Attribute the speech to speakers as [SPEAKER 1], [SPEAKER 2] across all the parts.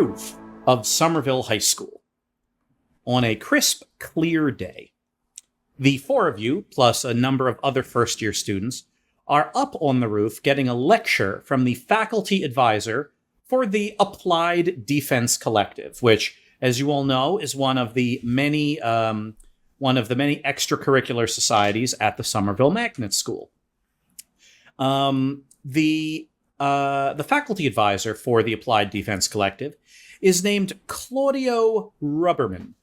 [SPEAKER 1] roof of Somerville High School. On a crisp, clear day, the four of you, plus a number of other first-year students, are up on the roof getting a lecture from the faculty advisor for the Applied Defense Collective, which, as you all know, is one of the many extracurricular societies at the Somerville Magnet School. The faculty advisor for the Applied Defense Collective is named Claudio Rubberman.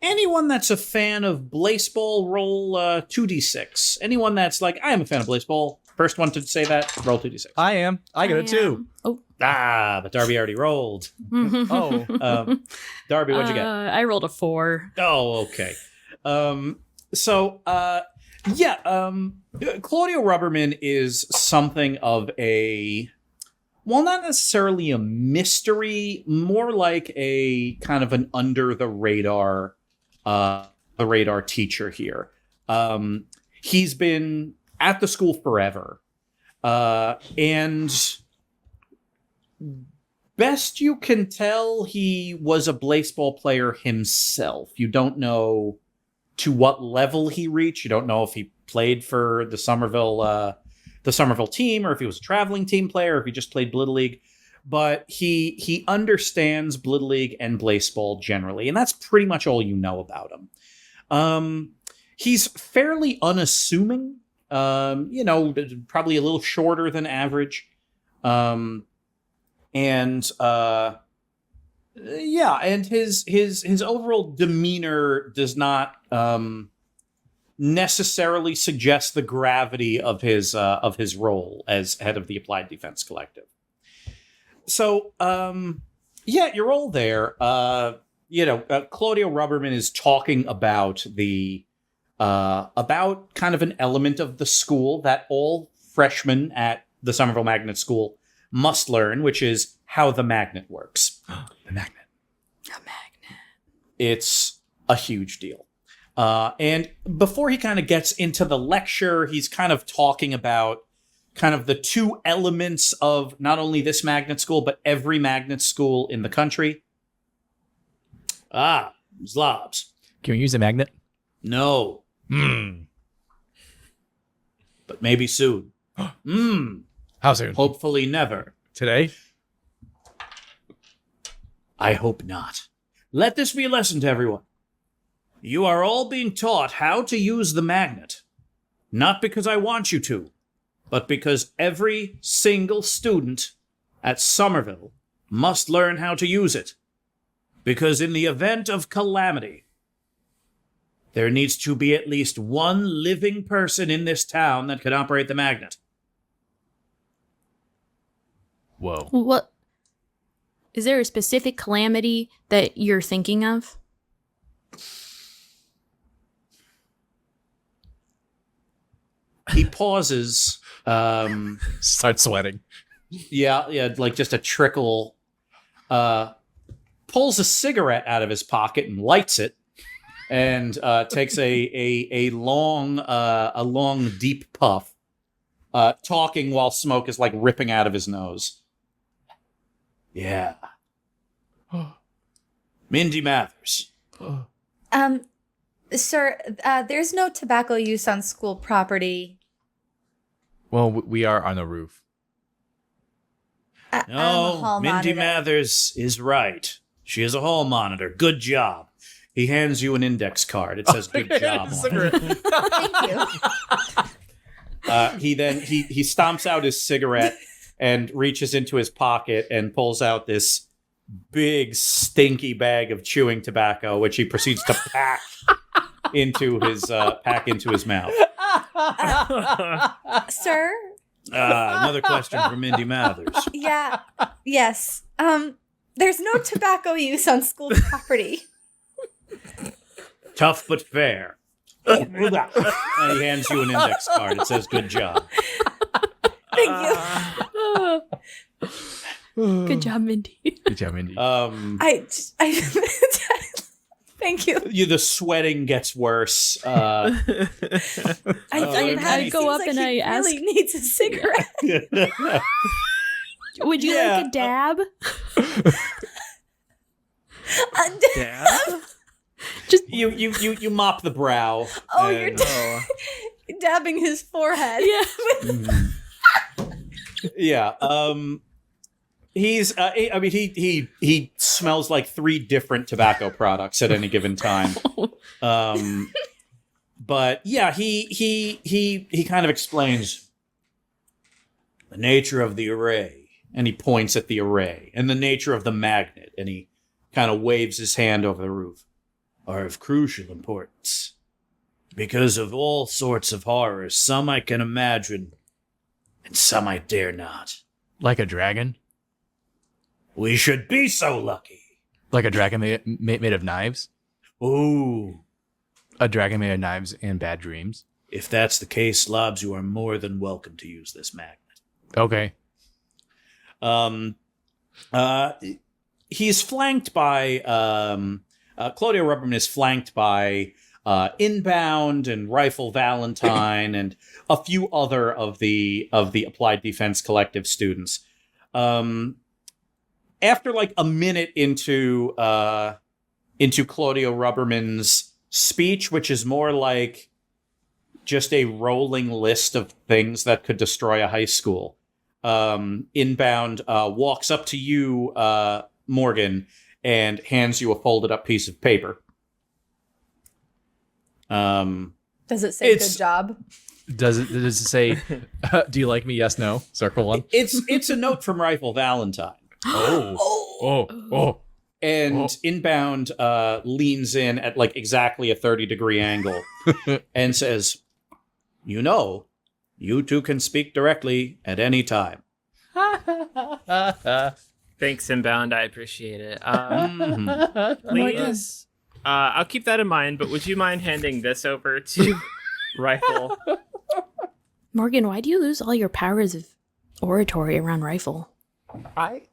[SPEAKER 1] Anyone that's a fan of Blaseball, roll 2d6. Anyone that's like, I am a fan of Blaseball. First one to say that, roll 2d6.
[SPEAKER 2] I am. I got a 2.
[SPEAKER 3] Oh.
[SPEAKER 1] But Darby already rolled.
[SPEAKER 2] Oh.
[SPEAKER 1] Darby, what'd you get?
[SPEAKER 3] I rolled a 4.
[SPEAKER 1] Oh, okay. Claudio Rubberman is something of a, well, not necessarily a mystery, more like a kind of an under the radar teacher here. He's been at the school forever. And best you can tell, he was a Blaseball player himself. You don't know to what level he reached. You don't know if he played for the Somerville team, or if he was a traveling team player, or if he just played Blittle League. But he understands Blittle League and Blaseball generally, and that's pretty much all you know about him. He's fairly unassuming, probably a little shorter than average. And his overall demeanor does not necessarily suggest the gravity of his role as head of the Applied Defense Collective. So, you're all there. Claudio Rubberman is talking about about kind of an element of the school that all freshmen at the Somerville Magnet School must learn, which is how the magnet works.
[SPEAKER 2] The magnet.
[SPEAKER 1] It's a huge deal. And before he kind of gets into the lecture, he's kind of talking about kind of the two elements of not only this magnet school, but every magnet school in the country. Zlobs.
[SPEAKER 2] Can we use a magnet?
[SPEAKER 1] No. But maybe soon.
[SPEAKER 2] How soon?
[SPEAKER 1] Hopefully never.
[SPEAKER 2] Today?
[SPEAKER 1] I hope not. Let this be a lesson to everyone. You are all being taught how to use the magnet. Not because I want you to, but because every single student at Somerville must learn how to use it. Because in the event of calamity, there needs to be at least one living person in this town that can operate the magnet.
[SPEAKER 2] Whoa.
[SPEAKER 3] What? Is there a specific calamity that you're thinking of?
[SPEAKER 1] He pauses.
[SPEAKER 2] Start sweating.
[SPEAKER 1] Yeah, like just a trickle. Pulls a cigarette out of his pocket and lights it, and takes a long deep puff, talking while smoke is like ripping out of his nose. Yeah. Mindy Mathers.
[SPEAKER 4] Sir, there's no tobacco use on school property.
[SPEAKER 2] Well, we are on a roof.
[SPEAKER 4] I'm a
[SPEAKER 1] No,
[SPEAKER 4] hall
[SPEAKER 1] Mindy
[SPEAKER 4] monitor.
[SPEAKER 1] Mathers is right. She is a hall monitor. Good job. He hands you an index card. It says good job on it.
[SPEAKER 4] Thank you.
[SPEAKER 1] He stomps out his cigarette and reaches into his pocket and pulls out this big stinky bag of chewing tobacco, which he proceeds to pack into his mouth.
[SPEAKER 4] Sir?
[SPEAKER 1] Another question from Mindy Mathers.
[SPEAKER 4] Yeah. Yes. There's no tobacco use on school property.
[SPEAKER 1] Tough but fair. And he hands you an index card. It says good job.
[SPEAKER 4] Thank you.
[SPEAKER 3] Good job, Mindy.
[SPEAKER 2] Good job, Mindy.
[SPEAKER 4] I thank you.
[SPEAKER 1] The sweating gets worse.
[SPEAKER 3] I go up and I ask,
[SPEAKER 4] really needs a cigarette.
[SPEAKER 3] Would you
[SPEAKER 1] Yeah,
[SPEAKER 3] like a dab?
[SPEAKER 5] Dab?
[SPEAKER 3] Just
[SPEAKER 1] You mop the brow.
[SPEAKER 4] Oh, you're
[SPEAKER 1] and-
[SPEAKER 4] dabbing his forehead.
[SPEAKER 3] yeah.
[SPEAKER 1] Yeah. He's. I mean, he smells like 3 different tobacco products at any given time. But yeah, he kind of explains the nature of the array, and he points at the array, and the nature of the magnet, and he kind of waves his hand over the roof, are of crucial importance. Because of all sorts of horrors, some I can imagine, and some I dare not.
[SPEAKER 2] Like a dragon?
[SPEAKER 1] We should be so lucky.
[SPEAKER 2] Like a dragon made of knives?
[SPEAKER 1] Ooh.
[SPEAKER 2] A dragon made of knives and bad dreams?
[SPEAKER 1] If that's the case, Zlobs, you are more than welcome to use this magnet.
[SPEAKER 2] Okay.
[SPEAKER 1] He's flanked by Claudio Rubberman is flanked by Inbound and Rifle Valentine and a few other of the Applied Defense Collective students. After like a minute into Claudio Rubberman's speech, which is more like just a rolling list of things that could destroy a high school, Inbound walks up to you, Morgan, and hands you a folded up piece of paper.
[SPEAKER 4] Does it say good job?
[SPEAKER 2] Does it say, do you like me? Yes, no? Circle 1?
[SPEAKER 1] It's a note from Rifle Valentine.
[SPEAKER 2] Oh.
[SPEAKER 1] And Inbound leans in at like exactly a 30-degree angle and says, you two can speak directly at any time.
[SPEAKER 5] Thanks, Inbound. I appreciate it. Please, I'll keep that in mind, but would you mind handing this over to Rifle?
[SPEAKER 3] Morgan, why do you lose all your powers of oratory around Rifle?
[SPEAKER 5] I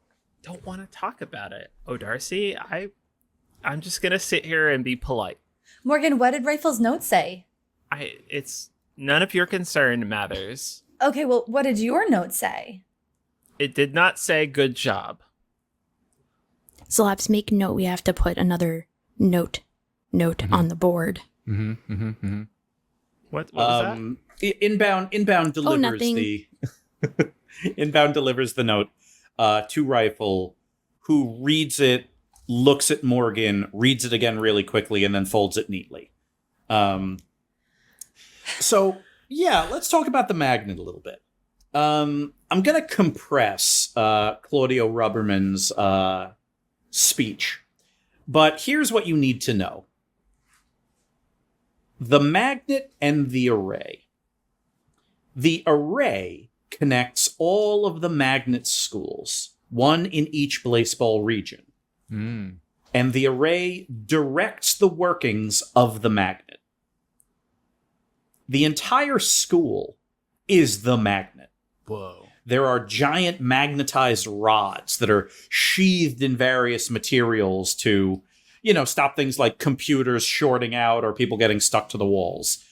[SPEAKER 5] don't want to talk about it. Oh, Darcy, I'm just going to sit here and be polite.
[SPEAKER 4] Morgan, what did Rifle's note say?
[SPEAKER 5] It's none of your concern matters.
[SPEAKER 4] Okay, well, what did your note say?
[SPEAKER 5] It did not say good job.
[SPEAKER 3] Zlobs, make note. We have to put another note on the board.
[SPEAKER 5] What was that?
[SPEAKER 1] Inbound delivers
[SPEAKER 3] nothing.
[SPEAKER 1] the Inbound delivers the note to Rifle, who reads it, looks at Morgan, reads it again really quickly, and then folds it neatly. So yeah, let's talk about the magnet a little bit. I'm gonna compress Claudio Rubberman's speech, but here's what you need to know. The magnet and the array. The array connects all of the magnet schools, one in each Blaseball region. And the array directs the workings of the magnet. The entire school is the magnet.
[SPEAKER 2] Whoa.
[SPEAKER 1] There are giant magnetized rods that are sheathed in various materials to, stop things like computers shorting out or people getting stuck to the walls.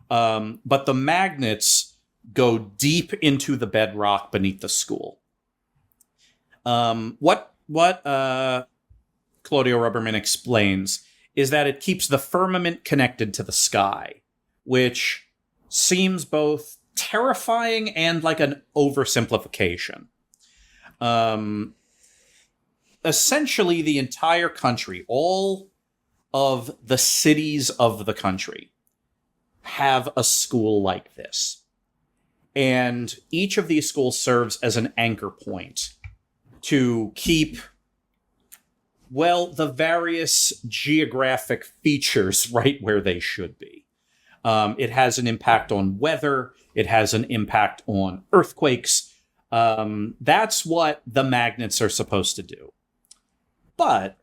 [SPEAKER 1] But the magnets go deep into the bedrock beneath the school. What Claudio Rubberman explains is that it keeps the firmament connected to the sky, which seems both terrifying and like an oversimplification. Essentially, the entire country, all of the cities of the country, have a school like this. And each of these schools serves as an anchor point to keep, the various geographic features right where they should be. It has an impact on weather. It has an impact on earthquakes. That's what the magnets are supposed to do. But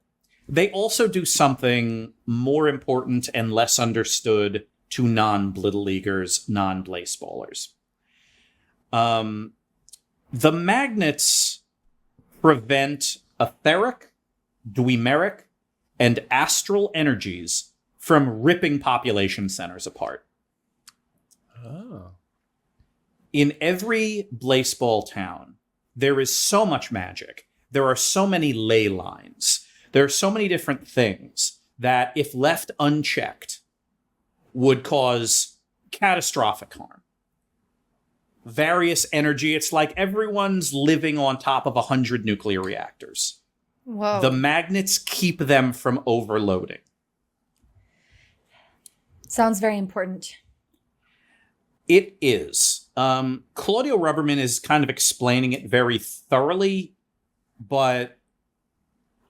[SPEAKER 1] they also do something more important and less understood to non-Blittle Leaguers, non-Blaseballers. The magnets prevent etheric, dweemeric, and astral energies from ripping population centers apart.
[SPEAKER 2] Oh.
[SPEAKER 1] In every Blaseball town, there is so much magic. There are so many ley lines. There are so many different things that, if left unchecked, would cause catastrophic harm. Various energy. It's like everyone's living on top of 100 nuclear reactors.
[SPEAKER 4] Whoa.
[SPEAKER 1] The magnets keep them from overloading.
[SPEAKER 4] Sounds very important.
[SPEAKER 1] It is. Claudio Rubberman is kind of explaining it very thoroughly, but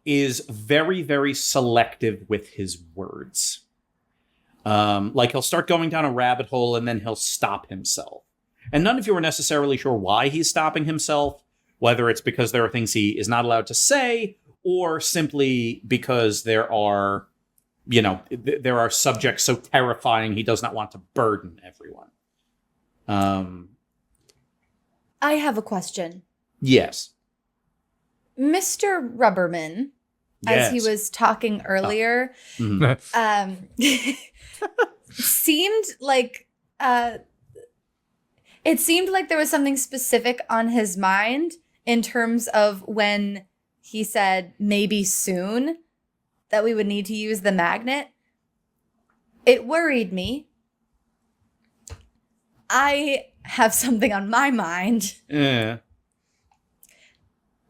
[SPEAKER 1] is very, very selective with his words. Like, he'll start going down a rabbit hole and then he'll stop himself. And none of you are necessarily sure why he's stopping himself, whether it's because there are things he is not allowed to say, or simply because there are, there are subjects so terrifying he does not want to burden everyone.
[SPEAKER 4] I have a question.
[SPEAKER 1] Yes.
[SPEAKER 4] Mr. Rubberman, as he
[SPEAKER 1] Yes.
[SPEAKER 4] was talking earlier,
[SPEAKER 1] Mhm.
[SPEAKER 4] seemed like it seemed like there was something specific on his mind in terms of when he said maybe soon that we would need to use the magnet. It worried me. I have something on my mind
[SPEAKER 1] Yeah.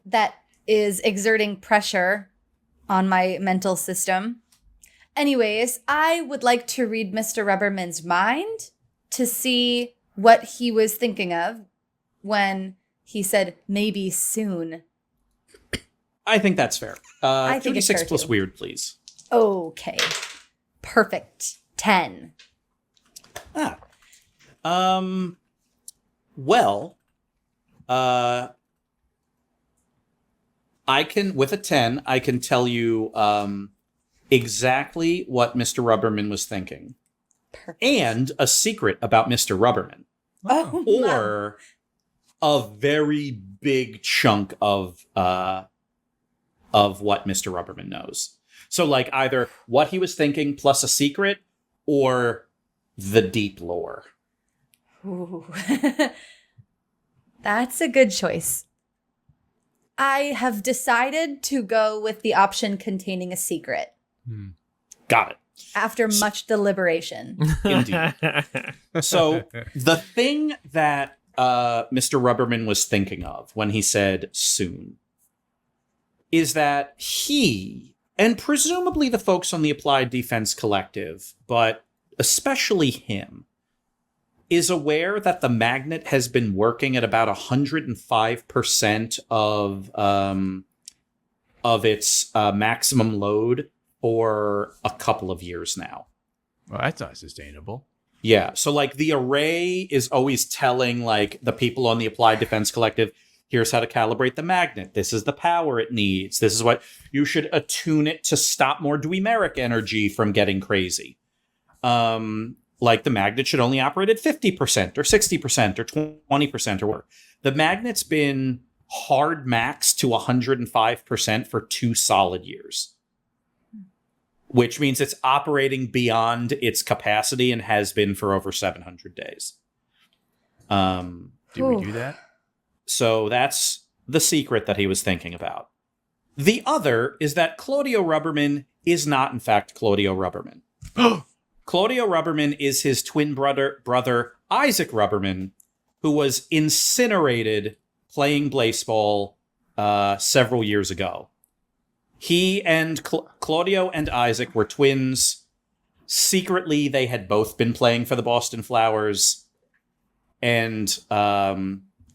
[SPEAKER 4] that is exerting pressure on my mental system. Anyways, I would like to read Mr. Rubberman's mind to see what he was thinking of when he said maybe soon.
[SPEAKER 1] I think that's fair.
[SPEAKER 4] I think it's
[SPEAKER 1] 2d6
[SPEAKER 4] fair,
[SPEAKER 1] plus
[SPEAKER 4] too.
[SPEAKER 1] weird, please.
[SPEAKER 4] Okay. Perfect. 10.
[SPEAKER 1] Well, I can, with a 10, I can tell you exactly what Mr. Rubberman was thinking.
[SPEAKER 4] Perfect.
[SPEAKER 1] And a secret about Mr. Rubberman.
[SPEAKER 4] Oh,
[SPEAKER 1] Or a very big chunk of what Mr. Rubberman knows. So, like, either what he was thinking plus a secret, or the deep lore.
[SPEAKER 4] Ooh. That's a good choice. I have decided to go with the option containing a secret
[SPEAKER 1] Got it.
[SPEAKER 4] after much deliberation.
[SPEAKER 1] Indeed. So the thing that Mr. Rubberman was thinking of when he said soon is that he, and presumably the folks on the Applied Defense Collective, but especially him, is aware that the magnet has been working at about 105% of its maximum load for a couple of years now.
[SPEAKER 2] Well, that's not sustainable.
[SPEAKER 1] Yeah, so like the array is always telling like the people on the Applied Defense Collective, here's how to calibrate the magnet. This is the power it needs. This is what you should attune it to stop more Dweemeric energy from getting crazy. Like the magnet should only operate at 50% or 60% or 20% or whatever. The magnet's been hard max to 105% for 2 solid years, which means it's operating beyond its capacity and has been for over 700 days.
[SPEAKER 2] Did we do that?
[SPEAKER 1] So that's the secret that he was thinking about. The other is that Claudio Rubberman is not, in fact, Claudio Rubberman. Claudio Rubberman is his twin brother Isaac Rubberman, who was incinerated playing Blaseball several years ago. He and Claudio and Isaac were twins. Secretly, they had both been playing for the Boston Flowers, and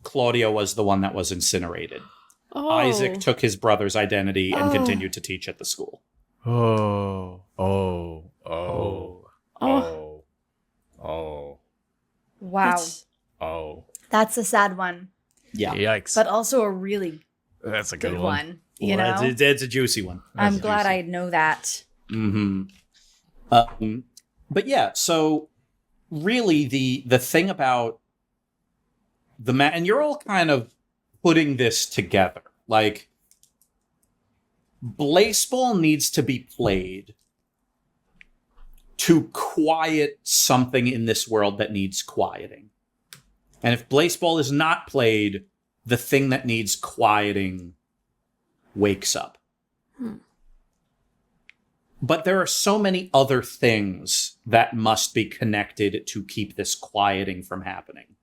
[SPEAKER 1] Claudio was the one that was incinerated.
[SPEAKER 3] Oh.
[SPEAKER 1] Isaac took his brother's identity and continued to teach at the school.
[SPEAKER 2] Oh.
[SPEAKER 4] Wow. That's a sad one,
[SPEAKER 1] Yeah.
[SPEAKER 2] Yikes.
[SPEAKER 4] but also a really
[SPEAKER 2] That's a
[SPEAKER 4] good
[SPEAKER 2] good
[SPEAKER 4] one. You
[SPEAKER 1] Well,
[SPEAKER 4] know?
[SPEAKER 1] it's a juicy one.
[SPEAKER 4] I'm
[SPEAKER 2] That's
[SPEAKER 4] glad
[SPEAKER 2] juicy.
[SPEAKER 4] I know that.
[SPEAKER 1] Mm-hmm. But yeah, so really the thing about the and you're all kind of putting this together. Like, Blaseball needs to be played to quiet something in this world that needs quieting. And if Blaseball is not played, the thing that needs quieting wakes up. But there are so many other things that must be connected to keep this quieting from happening.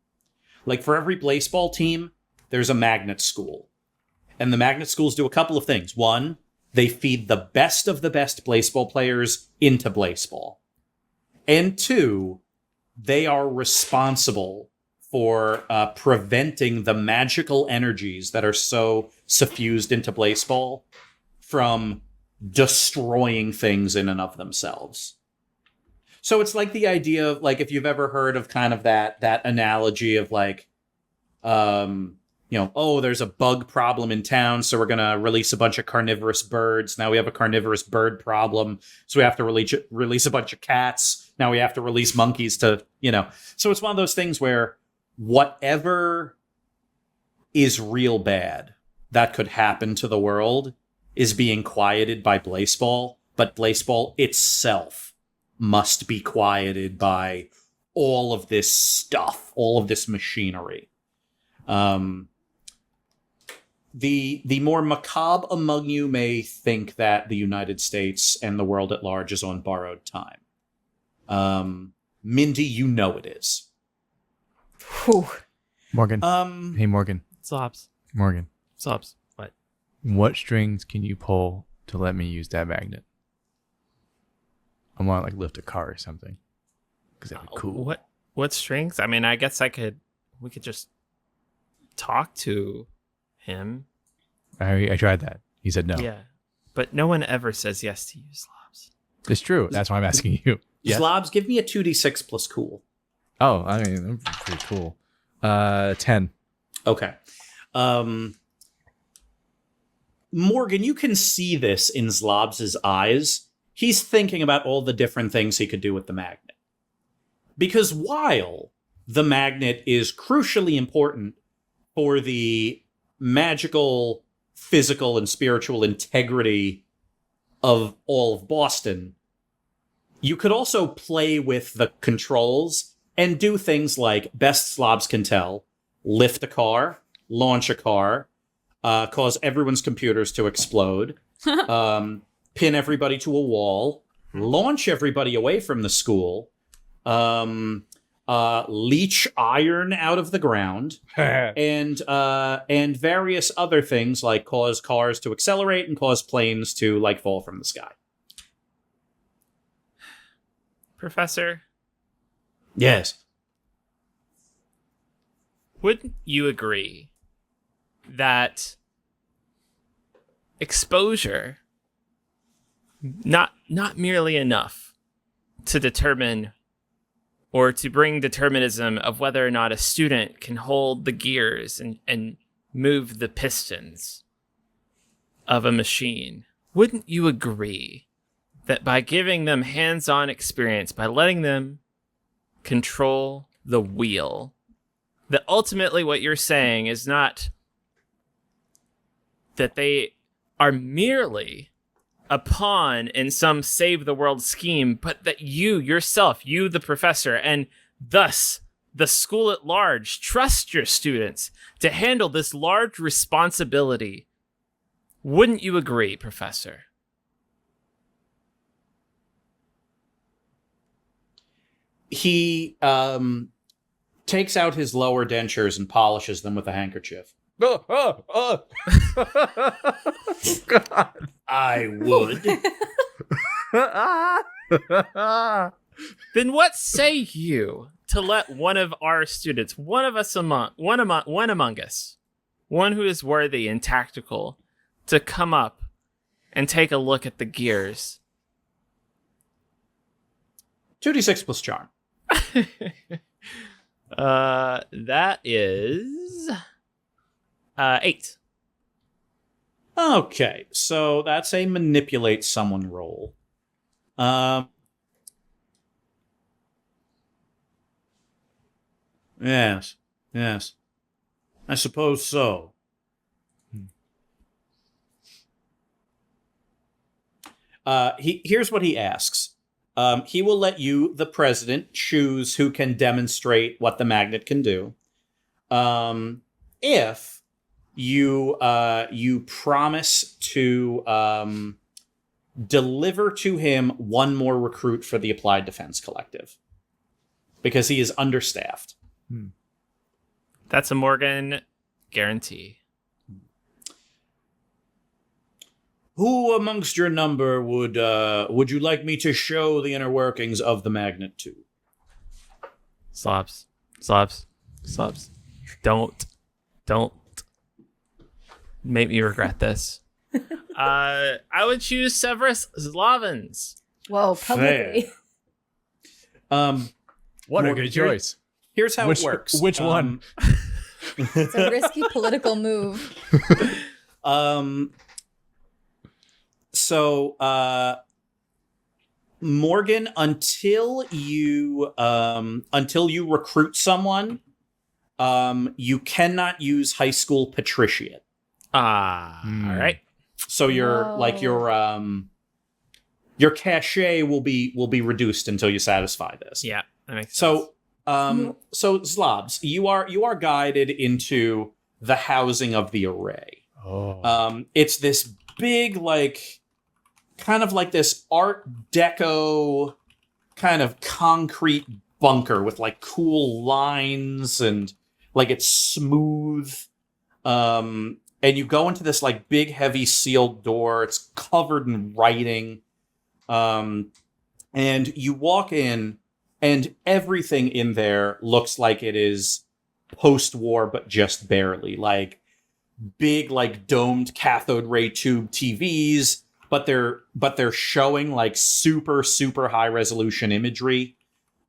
[SPEAKER 1] Like for every Blaseball team, there's a magnet school. And the magnet schools do a couple of things. One, they feed the best of the best Blaseball players into Blaseball. And two, they are responsible for preventing the magical energies that are so suffused into Blaseball from destroying things in and of themselves. So it's like the idea of, like, if you've ever heard of kind of that analogy of like, oh, there's a bug problem in town, so we're going to release a bunch of carnivorous birds. Now we have a carnivorous bird problem, so we have to release a bunch of cats. Now we have to release monkeys to, So it's one of those things where whatever is real bad that could happen to the world is being quieted by Blaseball, but Blaseball itself must be quieted by all of this stuff, all of this machinery. The more macabre among you may think that the United States and the world at large is on borrowed time. Mindy, you know it is.
[SPEAKER 4] Whew.
[SPEAKER 2] Morgan. Hey, Morgan.
[SPEAKER 5] Zlobs.
[SPEAKER 2] Morgan.
[SPEAKER 5] Zlobs. What?
[SPEAKER 2] What strings can you pull to let me use that magnet? I want to like lift a car or something. Because that'd be cool.
[SPEAKER 5] What strings? I mean, I guess we could just talk to him.
[SPEAKER 2] I tried that. He said no.
[SPEAKER 5] Yeah. But no one ever says yes to you, Zlobs.
[SPEAKER 2] It's true. That's why I'm asking you. Yes?
[SPEAKER 1] Zlobs, give me a 2d6 plus cool.
[SPEAKER 2] Oh, I mean, I'm pretty cool. 10.
[SPEAKER 1] Okay. Morgan, you can see this in Zlobs' eyes. He's thinking about all the different things he could do with the magnet. Because while the magnet is crucially important for the magical, physical, and spiritual integrity of all of Boston, you could also play with the controls and do things like, best Zlobs can tell, lift a car, launch a car, cause everyone's computers to explode, pin everybody to a wall, launch everybody away from the school, leech iron out of the ground, and various other things like cause cars to accelerate and cause planes to like fall from the sky.
[SPEAKER 5] Professor?
[SPEAKER 1] Yes.
[SPEAKER 5] Wouldn't you agree that exposure not merely enough to determine or to bring determinism of whether or not a student can hold the gears and move the pistons of a machine? Wouldn't you agree that by giving them hands-on experience, by letting them control the wheel, that ultimately what you're saying is not that they are merely a pawn in some save the world scheme, but that you yourself, you the professor, and thus the school at large, trust your students to handle this large responsibility? Wouldn't you agree, Professor?
[SPEAKER 1] He takes out his lower dentures and polishes them with a handkerchief.
[SPEAKER 2] God.
[SPEAKER 1] I would.
[SPEAKER 5] Then what say you to let one of our students, one among us, one who is worthy and tactical, to come up and take a look at the gears?
[SPEAKER 1] 2d6 plus charm.
[SPEAKER 5] That is 8.
[SPEAKER 1] Okay, so that's a manipulate someone roll. Yes. I suppose so. Here's what he asks. He will let you, the president, choose who can demonstrate what the magnet can do. If you promise to deliver to him one more recruit for the Applied Defense Collective because he is understaffed.
[SPEAKER 5] That's a Morgan guarantee.
[SPEAKER 1] Who amongst your number would you like me to show the inner workings of the magnet to?
[SPEAKER 5] Zlobs. Don't make me regret this. I would choose Severus Zlovens.
[SPEAKER 4] Whoa, publicly.
[SPEAKER 2] What a
[SPEAKER 1] Morgan,
[SPEAKER 2] good choice.
[SPEAKER 1] Here's how it works.
[SPEAKER 2] Which one?
[SPEAKER 4] It's a risky political move.
[SPEAKER 1] So, Morgan, until you recruit someone, you cannot use high school patriciate.
[SPEAKER 5] All right.
[SPEAKER 1] So your cachet will be reduced until you satisfy this.
[SPEAKER 5] Yeah, that makes sense.
[SPEAKER 1] So Zlobs, you are guided into the housing of the array.
[SPEAKER 2] Oh.
[SPEAKER 1] It's this big, like, kind of like this Art Deco kind of concrete bunker with like cool lines and like it's smooth. And you go into this like big, heavy sealed door. It's covered in writing. And you walk in and everything in there looks like it is post-war, but just barely. Like big, like domed cathode ray tube TVs, but they're showing like super, super high resolution imagery.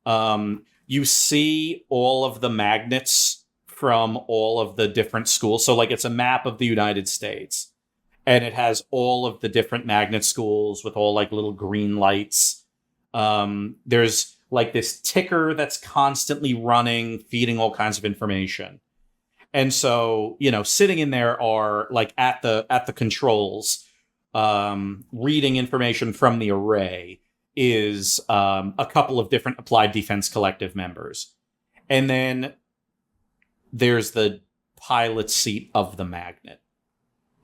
[SPEAKER 1] You see all of the magnets from all of the different schools. So like it's a map of the United States and it has all of the different magnet schools with all like little green lights. There's like this ticker that's constantly running, feeding all kinds of information. And so, sitting in there are like at the controls, reading information from the array is a couple of different Applied Defense Collective members. And then there's the pilot seat of the magnet.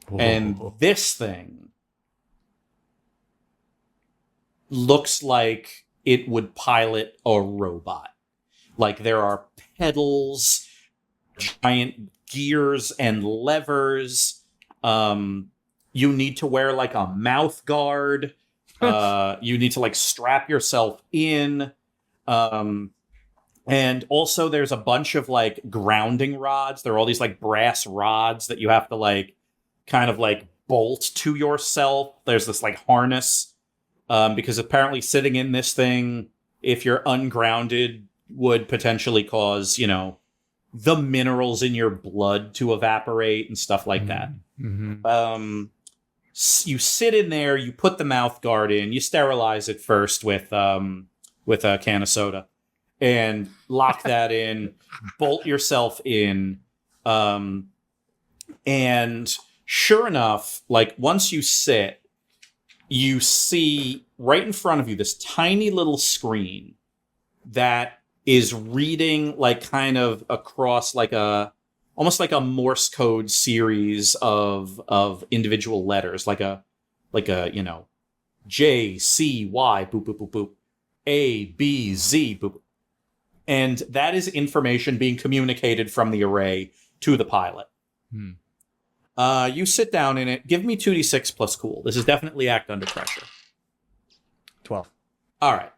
[SPEAKER 2] Whoa.
[SPEAKER 1] And this thing looks like it would pilot a robot. Like there are pedals, giant gears and levers. You need to wear like a mouth guard. You need to like strap yourself in. And also there's a bunch of like grounding rods. There are all these like brass rods that you have to like kind of like bolt to yourself. There's this like harness. Because apparently sitting in this thing, if you're ungrounded, would potentially cause, the minerals in your blood to evaporate and stuff like that.
[SPEAKER 2] Mm-hmm.
[SPEAKER 1] You sit in there, you put the mouth guard in, you sterilize it first with a can of soda, and lock that in, bolt yourself in, and sure enough, like once you sit, you see right in front of you this tiny little screen that is reading like kind of across like almost like a Morse code series of individual letters, like a J, C, Y, boop, boop, boop, boop, A, B, Z, boop. And that is information being communicated from the array to the pilot. You sit down in it. Give me 2d6 plus cool. This is definitely act under pressure.
[SPEAKER 2] 12.
[SPEAKER 1] All right.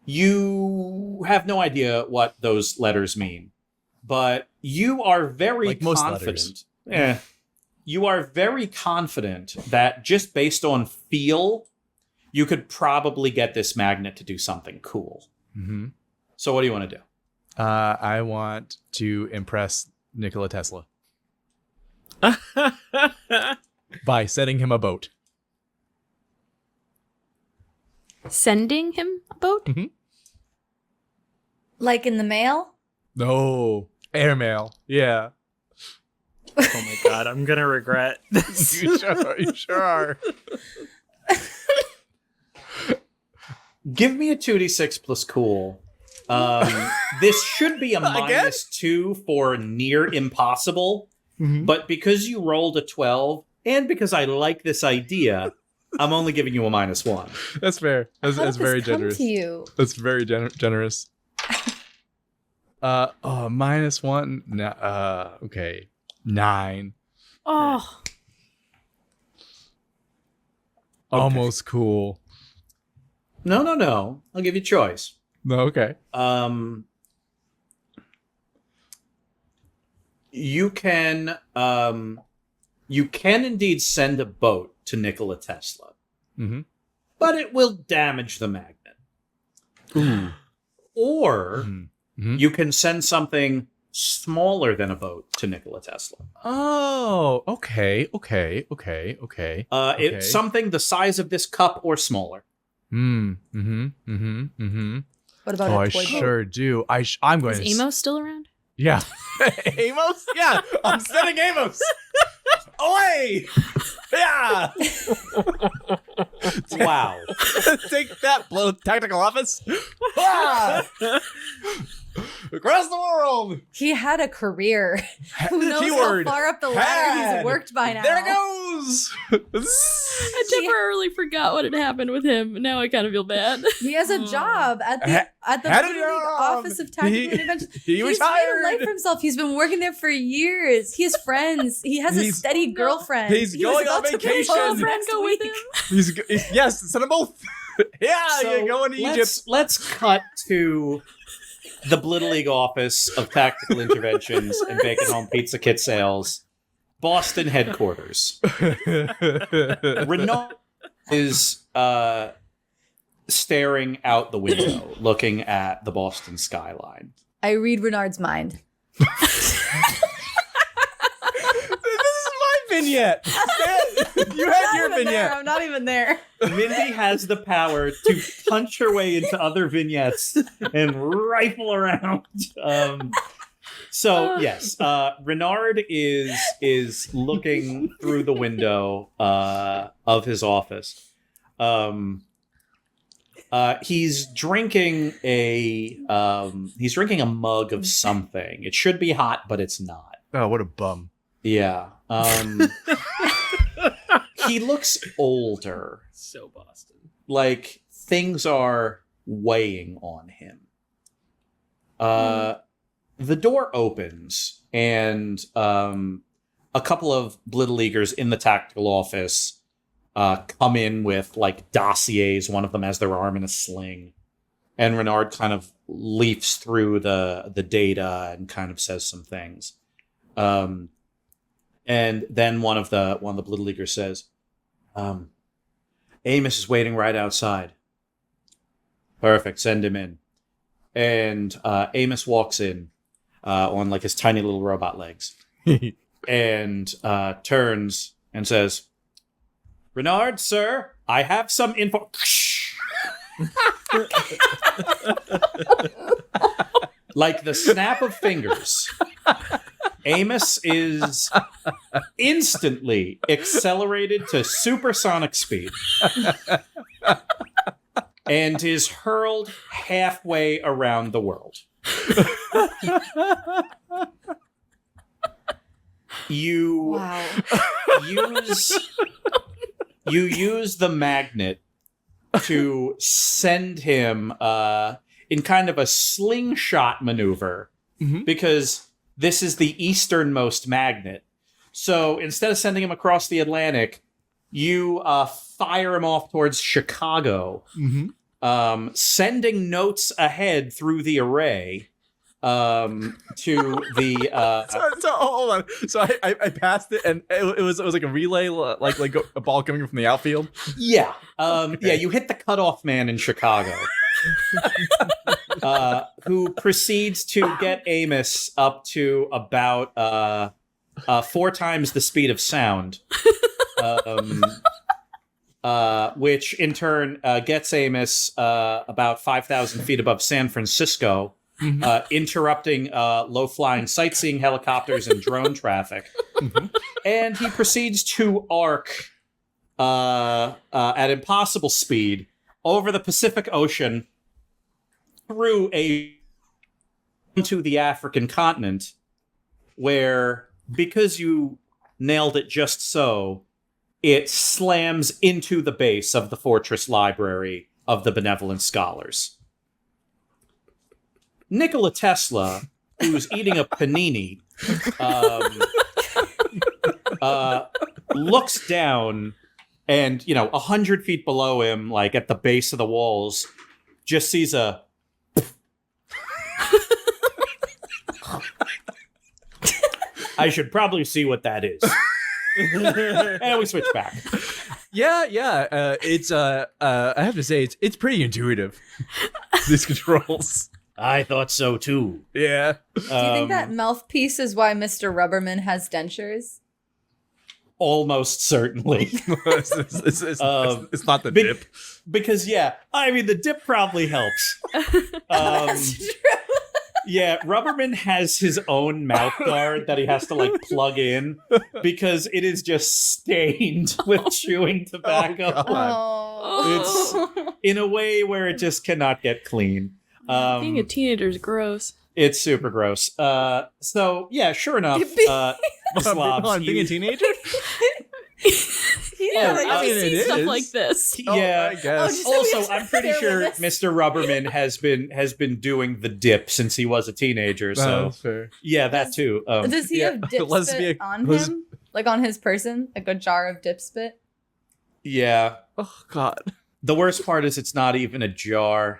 [SPEAKER 1] You have no idea what those letters mean, but you are very
[SPEAKER 2] Like most
[SPEAKER 1] confident. You are very confident that just based on feel, you could probably get this magnet to do something cool.
[SPEAKER 2] Mm-hmm.
[SPEAKER 1] So what do you want to do?
[SPEAKER 2] I want to impress Nikola Tesla by sending him a boat.
[SPEAKER 3] Sending him a boat?
[SPEAKER 2] Mm-hmm.
[SPEAKER 4] Like in the mail?
[SPEAKER 2] No, airmail. Yeah.
[SPEAKER 5] Oh my god, I'm gonna regret this.
[SPEAKER 2] You sure are.
[SPEAKER 1] Give me a 2d6 plus cool. This should be a -2 for near impossible, but because you rolled a 12, and because I like this idea, I'm only giving you a -1.
[SPEAKER 2] That's fair. That's very generous.
[SPEAKER 4] To you?
[SPEAKER 2] That's very generous. -1. Okay. 9.
[SPEAKER 3] Oh,
[SPEAKER 2] Almost cool.
[SPEAKER 1] No. I'll give you a choice.
[SPEAKER 2] No, okay.
[SPEAKER 1] You can indeed send a boat to Nikola Tesla, but it will damage the magnet. Or you can send something smaller than a boat to Nikola Tesla.
[SPEAKER 2] Oh, okay.
[SPEAKER 1] It's something the size of this cup or smaller.
[SPEAKER 4] What about
[SPEAKER 2] Oh,
[SPEAKER 4] a
[SPEAKER 2] I
[SPEAKER 4] toy boat?
[SPEAKER 2] sure do. I'm going
[SPEAKER 3] is
[SPEAKER 2] to.
[SPEAKER 3] Amos still around?
[SPEAKER 2] Yeah. Amos? Yeah. I'm sending Amos. Away. Yeah.
[SPEAKER 1] Wow.
[SPEAKER 2] Take that, blow tactical office. Ah! Across the world.
[SPEAKER 4] He had a career. Who knows
[SPEAKER 2] Keyword,
[SPEAKER 4] how far up the ladder
[SPEAKER 2] had.
[SPEAKER 4] he's worked by now.
[SPEAKER 2] There it goes.
[SPEAKER 3] I temporarily forgot what had happened with him. Now I kind of feel bad.
[SPEAKER 4] He has a job at the
[SPEAKER 2] Had a
[SPEAKER 4] Little League
[SPEAKER 2] job.
[SPEAKER 4] Office of Tactical Intervention.
[SPEAKER 2] He
[SPEAKER 4] He's
[SPEAKER 2] retired.
[SPEAKER 4] made a life for himself. He's been working there for years. He has friends. He has a
[SPEAKER 2] He's-
[SPEAKER 4] steady girlfriend.
[SPEAKER 2] he's
[SPEAKER 4] He was
[SPEAKER 2] going on
[SPEAKER 4] about to
[SPEAKER 2] vacation.
[SPEAKER 4] propose
[SPEAKER 3] His friend
[SPEAKER 4] next
[SPEAKER 3] go with
[SPEAKER 4] week.
[SPEAKER 3] him.
[SPEAKER 2] Yes, send them both. Yeah,
[SPEAKER 1] So
[SPEAKER 2] you're going to Egypt.
[SPEAKER 1] Let's cut to the Blittle League office of Tactical Interventions and Bacon Home Pizza Kit Sales, Boston headquarters. Renault is staring out the window, looking at the Boston skyline.
[SPEAKER 4] I read Renard's mind.
[SPEAKER 2] This is my vignette. You had your vignette.
[SPEAKER 4] I'm not even there.
[SPEAKER 1] Mindy has the power to punch her way into other vignettes and rifle around. Yes, Renard is looking through the window of his office. He's drinking a mug of something. It should be hot, but it's not.
[SPEAKER 2] Oh, what a bum.
[SPEAKER 1] Yeah. He looks older.
[SPEAKER 5] So Boston.
[SPEAKER 1] Like things are weighing on him. The door opens and a couple of Little Leaguers in the tactical office come in with like dossiers. One of them has their arm in a sling, and Renard kind of leafs through the data and kind of says some things. And then one of the Little Leaguers says, Amos is waiting right outside. Perfect, send him in. And Amos walks in on like his tiny little robot legs and turns and says, Renard, sir, I have some info. Like the snap of fingers, Amos is instantly accelerated to supersonic speed and is hurled halfway around the world. You use the magnet to send him in kind of a slingshot maneuver because this is the easternmost magnet. So instead of sending him across the Atlantic, you fire him off towards Chicago, sending notes ahead through the array to the
[SPEAKER 2] So hold on. So I passed it, and it was like a relay, like a ball coming from the outfield.
[SPEAKER 1] yeah you hit the cutoff man in Chicago, who proceeds to get Amos up to about 4 times the speed of sound, which in turn gets Amos about 5,000 feet above San Francisco. Interrupting low-flying sightseeing helicopters and drone traffic. And he proceeds to arc at impossible speed over the Pacific Ocean through a to the African continent, where, because you nailed it just so, it slams into the base of the Fortress Library of the Benevolent Scholars. Nikola Tesla, who's eating a panini, looks down and, 100 feet below him, like at the base of the walls, just sees a... I should probably see what that is. And we switch back.
[SPEAKER 2] Yeah. It's I have to say it's pretty intuitive. These controls.
[SPEAKER 1] I thought so too.
[SPEAKER 2] Yeah.
[SPEAKER 4] Do you think that mouthpiece is why Mr. Rubberman has dentures?
[SPEAKER 1] Almost certainly.
[SPEAKER 2] It's not the dip.
[SPEAKER 1] Because, the dip probably helps.
[SPEAKER 4] That's true.
[SPEAKER 1] Yeah, Rubberman has his own mouth guard that he has to, plug in because it is just stained with chewing tobacco.
[SPEAKER 4] Oh.
[SPEAKER 1] It's in a way where it just cannot get clean.
[SPEAKER 3] Being a teenager is gross.
[SPEAKER 1] It's super gross. So, sure enough, Zlobs,
[SPEAKER 2] being a teenager?
[SPEAKER 3] It
[SPEAKER 2] is
[SPEAKER 3] stuff like this.
[SPEAKER 1] Yeah,
[SPEAKER 2] I guess.
[SPEAKER 1] Also, I'm pretty sure Mr. Rubberman has been doing the dip since he was a teenager. So,
[SPEAKER 2] fair.
[SPEAKER 1] Yeah, that too.
[SPEAKER 4] Does he have dip spit on him? Like on his person? Like a jar of dip spit?
[SPEAKER 1] Yeah.
[SPEAKER 2] Oh, God.
[SPEAKER 1] The worst part is it's not even a jar.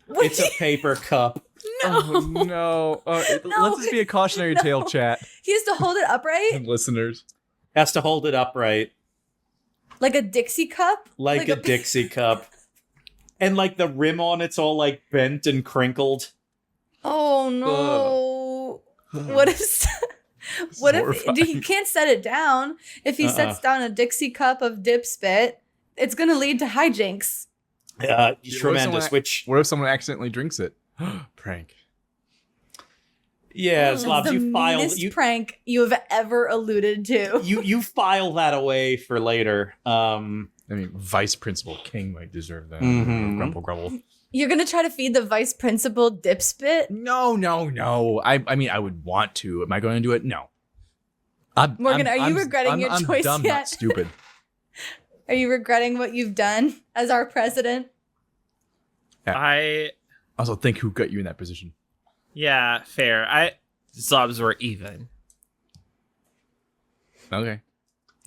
[SPEAKER 1] It's a paper cup.
[SPEAKER 2] Oh, no. Let this be a cautionary tale, chat.
[SPEAKER 4] He has to hold it upright?
[SPEAKER 2] And listeners.
[SPEAKER 1] Has to hold it upright.
[SPEAKER 4] Like a Dixie cup?
[SPEAKER 1] Like a Dixie cup. And the rim on it's all bent and crinkled.
[SPEAKER 4] Oh no. What if he can't set it down? If he sets down a Dixie cup of dip spit, it's gonna lead to hijinks.
[SPEAKER 1] Tremendous.
[SPEAKER 2] What if someone accidentally drinks it? Prank.
[SPEAKER 1] Yeah,
[SPEAKER 4] That's
[SPEAKER 1] Zlobs,
[SPEAKER 4] the
[SPEAKER 1] you filed
[SPEAKER 4] meanest prank you have ever alluded to.
[SPEAKER 1] You file that away for later.
[SPEAKER 2] Vice Principal King might deserve that. Grumble.
[SPEAKER 4] You're gonna try to feed the vice principal dip spit?
[SPEAKER 2] No. I would want to. Am I going to do it? No.
[SPEAKER 4] Morgan, are you regretting your choice
[SPEAKER 2] I'm
[SPEAKER 4] yet?
[SPEAKER 2] Not stupid.
[SPEAKER 4] Are you regretting what you've done as our president?
[SPEAKER 2] Yeah.
[SPEAKER 5] I
[SPEAKER 2] also think who got you in that position.
[SPEAKER 5] Yeah, fair. Zlobs were even.
[SPEAKER 2] Okay.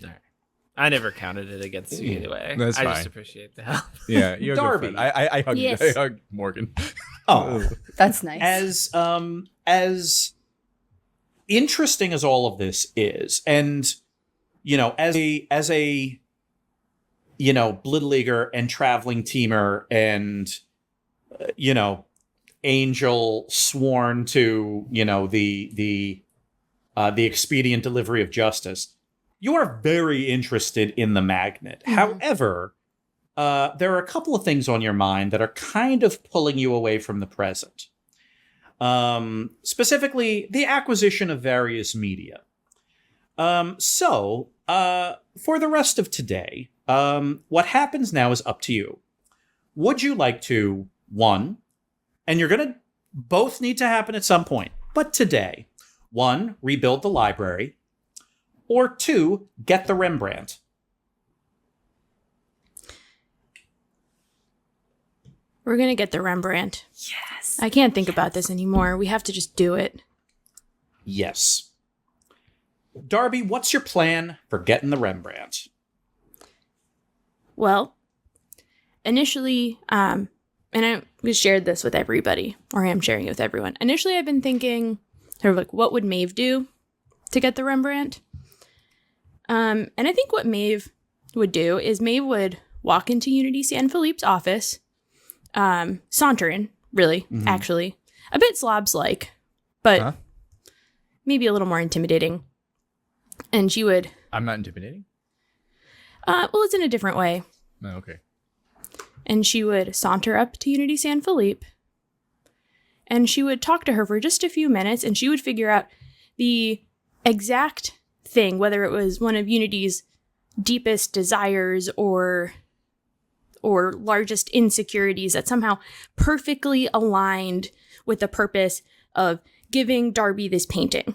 [SPEAKER 5] All right. I never counted it against you anyway.
[SPEAKER 2] That's
[SPEAKER 5] I
[SPEAKER 2] fine.
[SPEAKER 5] just appreciate the help.
[SPEAKER 2] Yeah, you're
[SPEAKER 1] Darby.
[SPEAKER 2] a good friend. I hugged
[SPEAKER 3] Yes.
[SPEAKER 2] I hugged Morgan.
[SPEAKER 1] Oh,
[SPEAKER 4] That's nice.
[SPEAKER 1] as interesting as all of this is, and as a Blittle Leaguer and traveling teamer and angel sworn to the expedient delivery of justice, you are very interested in the magnet.
[SPEAKER 4] Mhm.
[SPEAKER 1] However, there are a couple of things on your mind that are kind of pulling you away from the present. Specifically, the acquisition of various media. So, for the rest of today, what happens now is up to you. Would you like to, one, and you're going to both need to happen at some point, but today, one, rebuild the library, or two, get the Rembrandt?
[SPEAKER 3] We're going to get the Rembrandt.
[SPEAKER 4] Yes.
[SPEAKER 3] I can't think about this anymore. We have to just do it.
[SPEAKER 1] Yes. Darby, what's your plan for getting the Rembrandt?
[SPEAKER 3] Well, initially, and I shared this with everybody, or I am sharing it with everyone. Initially, I've been thinking, sort of what would Maeve do to get the Rembrandt? And I think what Maeve would do is Maeve would walk into Unity Sanfelipe's office, sauntering, really, actually. A bit Zlobs-like, but maybe a little more intimidating. And she would...
[SPEAKER 2] I'm not intimidating?
[SPEAKER 3] Well, it's in a different way.
[SPEAKER 2] Oh, okay.
[SPEAKER 3] And she would saunter up to Unity Sanfelipe, and she would talk to her for just a few minutes, and she would figure out the exact thing, whether it was one of Unity's deepest desires or largest insecurities that somehow perfectly aligned with the purpose of giving Darby this painting.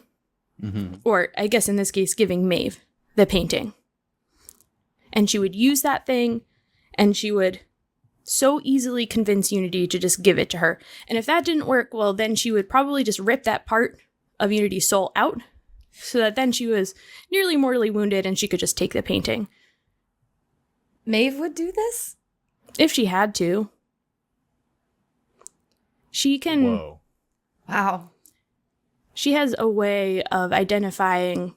[SPEAKER 1] Mm-hmm.
[SPEAKER 3] Or I guess in this case, giving Maeve the painting. And she would use that thing, and she would so easily convince Unity to just give it to her. And if that didn't work, well, then she would probably just rip that part of Unity's soul out, so that then she was nearly mortally wounded and she could just take the painting.
[SPEAKER 4] Maeve would do this?
[SPEAKER 3] If she had to. She can...
[SPEAKER 2] Whoa.
[SPEAKER 4] Wow.
[SPEAKER 3] She has a way of identifying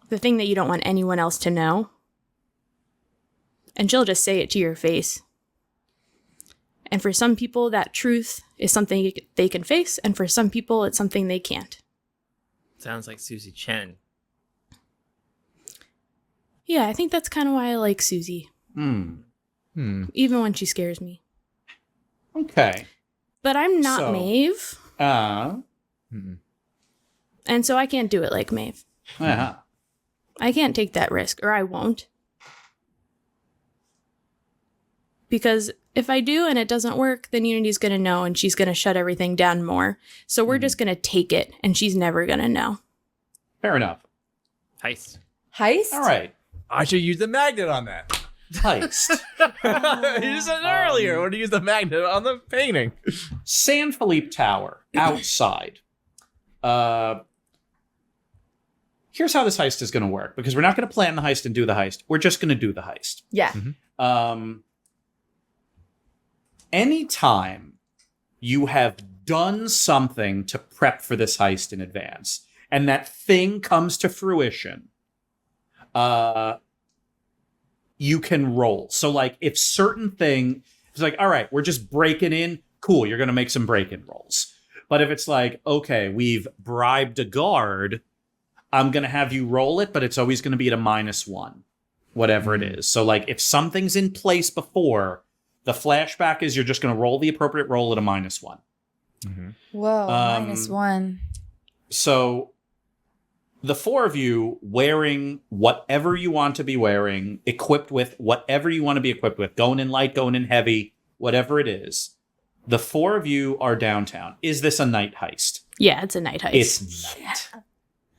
[SPEAKER 3] the thing that you don't want anyone else to know. And she'll just say it to your face. And for some people, that truth is something they can face. And for some people, it's something they can't.
[SPEAKER 5] Sounds like Susie Chen.
[SPEAKER 3] Yeah, I think that's kind of why I like Susie. Even when she scares me.
[SPEAKER 1] Okay.
[SPEAKER 3] But I'm not
[SPEAKER 1] So-
[SPEAKER 3] Maeve. And so I can't do it like Maeve.
[SPEAKER 1] Uh-huh.
[SPEAKER 3] I can't take that risk, or I won't. Because if I do and it doesn't work, then Unity's going to know and she's going to shut everything down more. So we're just going to take it and she's never going to know.
[SPEAKER 1] Fair enough.
[SPEAKER 5] Heist.
[SPEAKER 4] Heist?
[SPEAKER 1] All right.
[SPEAKER 2] I should use the magnet on that.
[SPEAKER 1] Heist.
[SPEAKER 2] You said earlier when you used the magnet on the painting.
[SPEAKER 1] Sanfelipe Tower, outside. Here's how this heist is going to work, because we're not going to plan the heist and do the heist. We're just going to do the heist.
[SPEAKER 4] Yeah.
[SPEAKER 1] Anytime you have done something to prep for this heist in advance, and that thing comes to fruition, you can roll. So, like, if certain thing, it's like, all right, we're just breaking in, cool, you're going to make some break-in rolls. But if it's like, okay, we've bribed a guard, I'm going to have you roll it, but it's always going to be at a -1, whatever it is. So, like, if something's in place before, the flashback is you're just going to roll the appropriate roll at a -1.
[SPEAKER 4] Whoa, -1.
[SPEAKER 1] So, the four of you wearing whatever you want to be wearing, equipped with whatever you want to be equipped with, going in light, going in heavy, whatever it is. The four of you are downtown. Is this a night heist?
[SPEAKER 3] Yeah, it's a night heist.
[SPEAKER 1] It's night.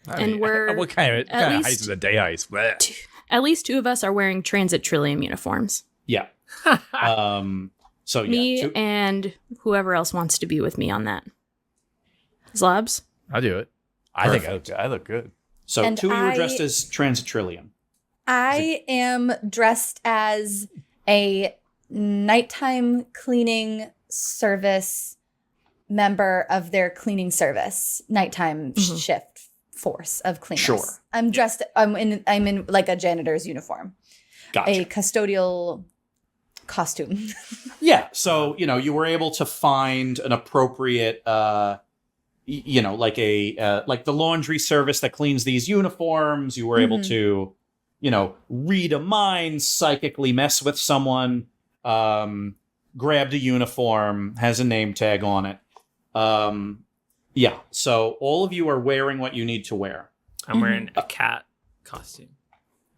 [SPEAKER 3] And we're
[SPEAKER 2] what kind of
[SPEAKER 3] at
[SPEAKER 2] heist is a day heist? Blech.
[SPEAKER 3] At least 2 of us are wearing Transit Trillium uniforms.
[SPEAKER 1] Yeah. So yeah.
[SPEAKER 3] Me and whoever else wants to be with me on that. Zlobs?
[SPEAKER 2] I'll do it. I think I look good.
[SPEAKER 1] So
[SPEAKER 4] And
[SPEAKER 1] 2 of you are
[SPEAKER 4] I-
[SPEAKER 1] dressed as Transitrillium.
[SPEAKER 4] I am dressed as a nighttime cleaning service member of their cleaning service, nighttime shift force of cleaners.
[SPEAKER 1] Sure.
[SPEAKER 4] I'm dressed. I'm in like a janitor's uniform,
[SPEAKER 1] Gotcha.
[SPEAKER 4] a custodial costume.
[SPEAKER 1] Yeah. So, you were able to find an appropriate, like like the laundry service that cleans these uniforms. You were able to, read a mind, psychically mess with someone, grabbed a uniform, has a name tag on it. Yeah. So all of you are wearing what you need to wear.
[SPEAKER 5] I'm wearing a cat costume.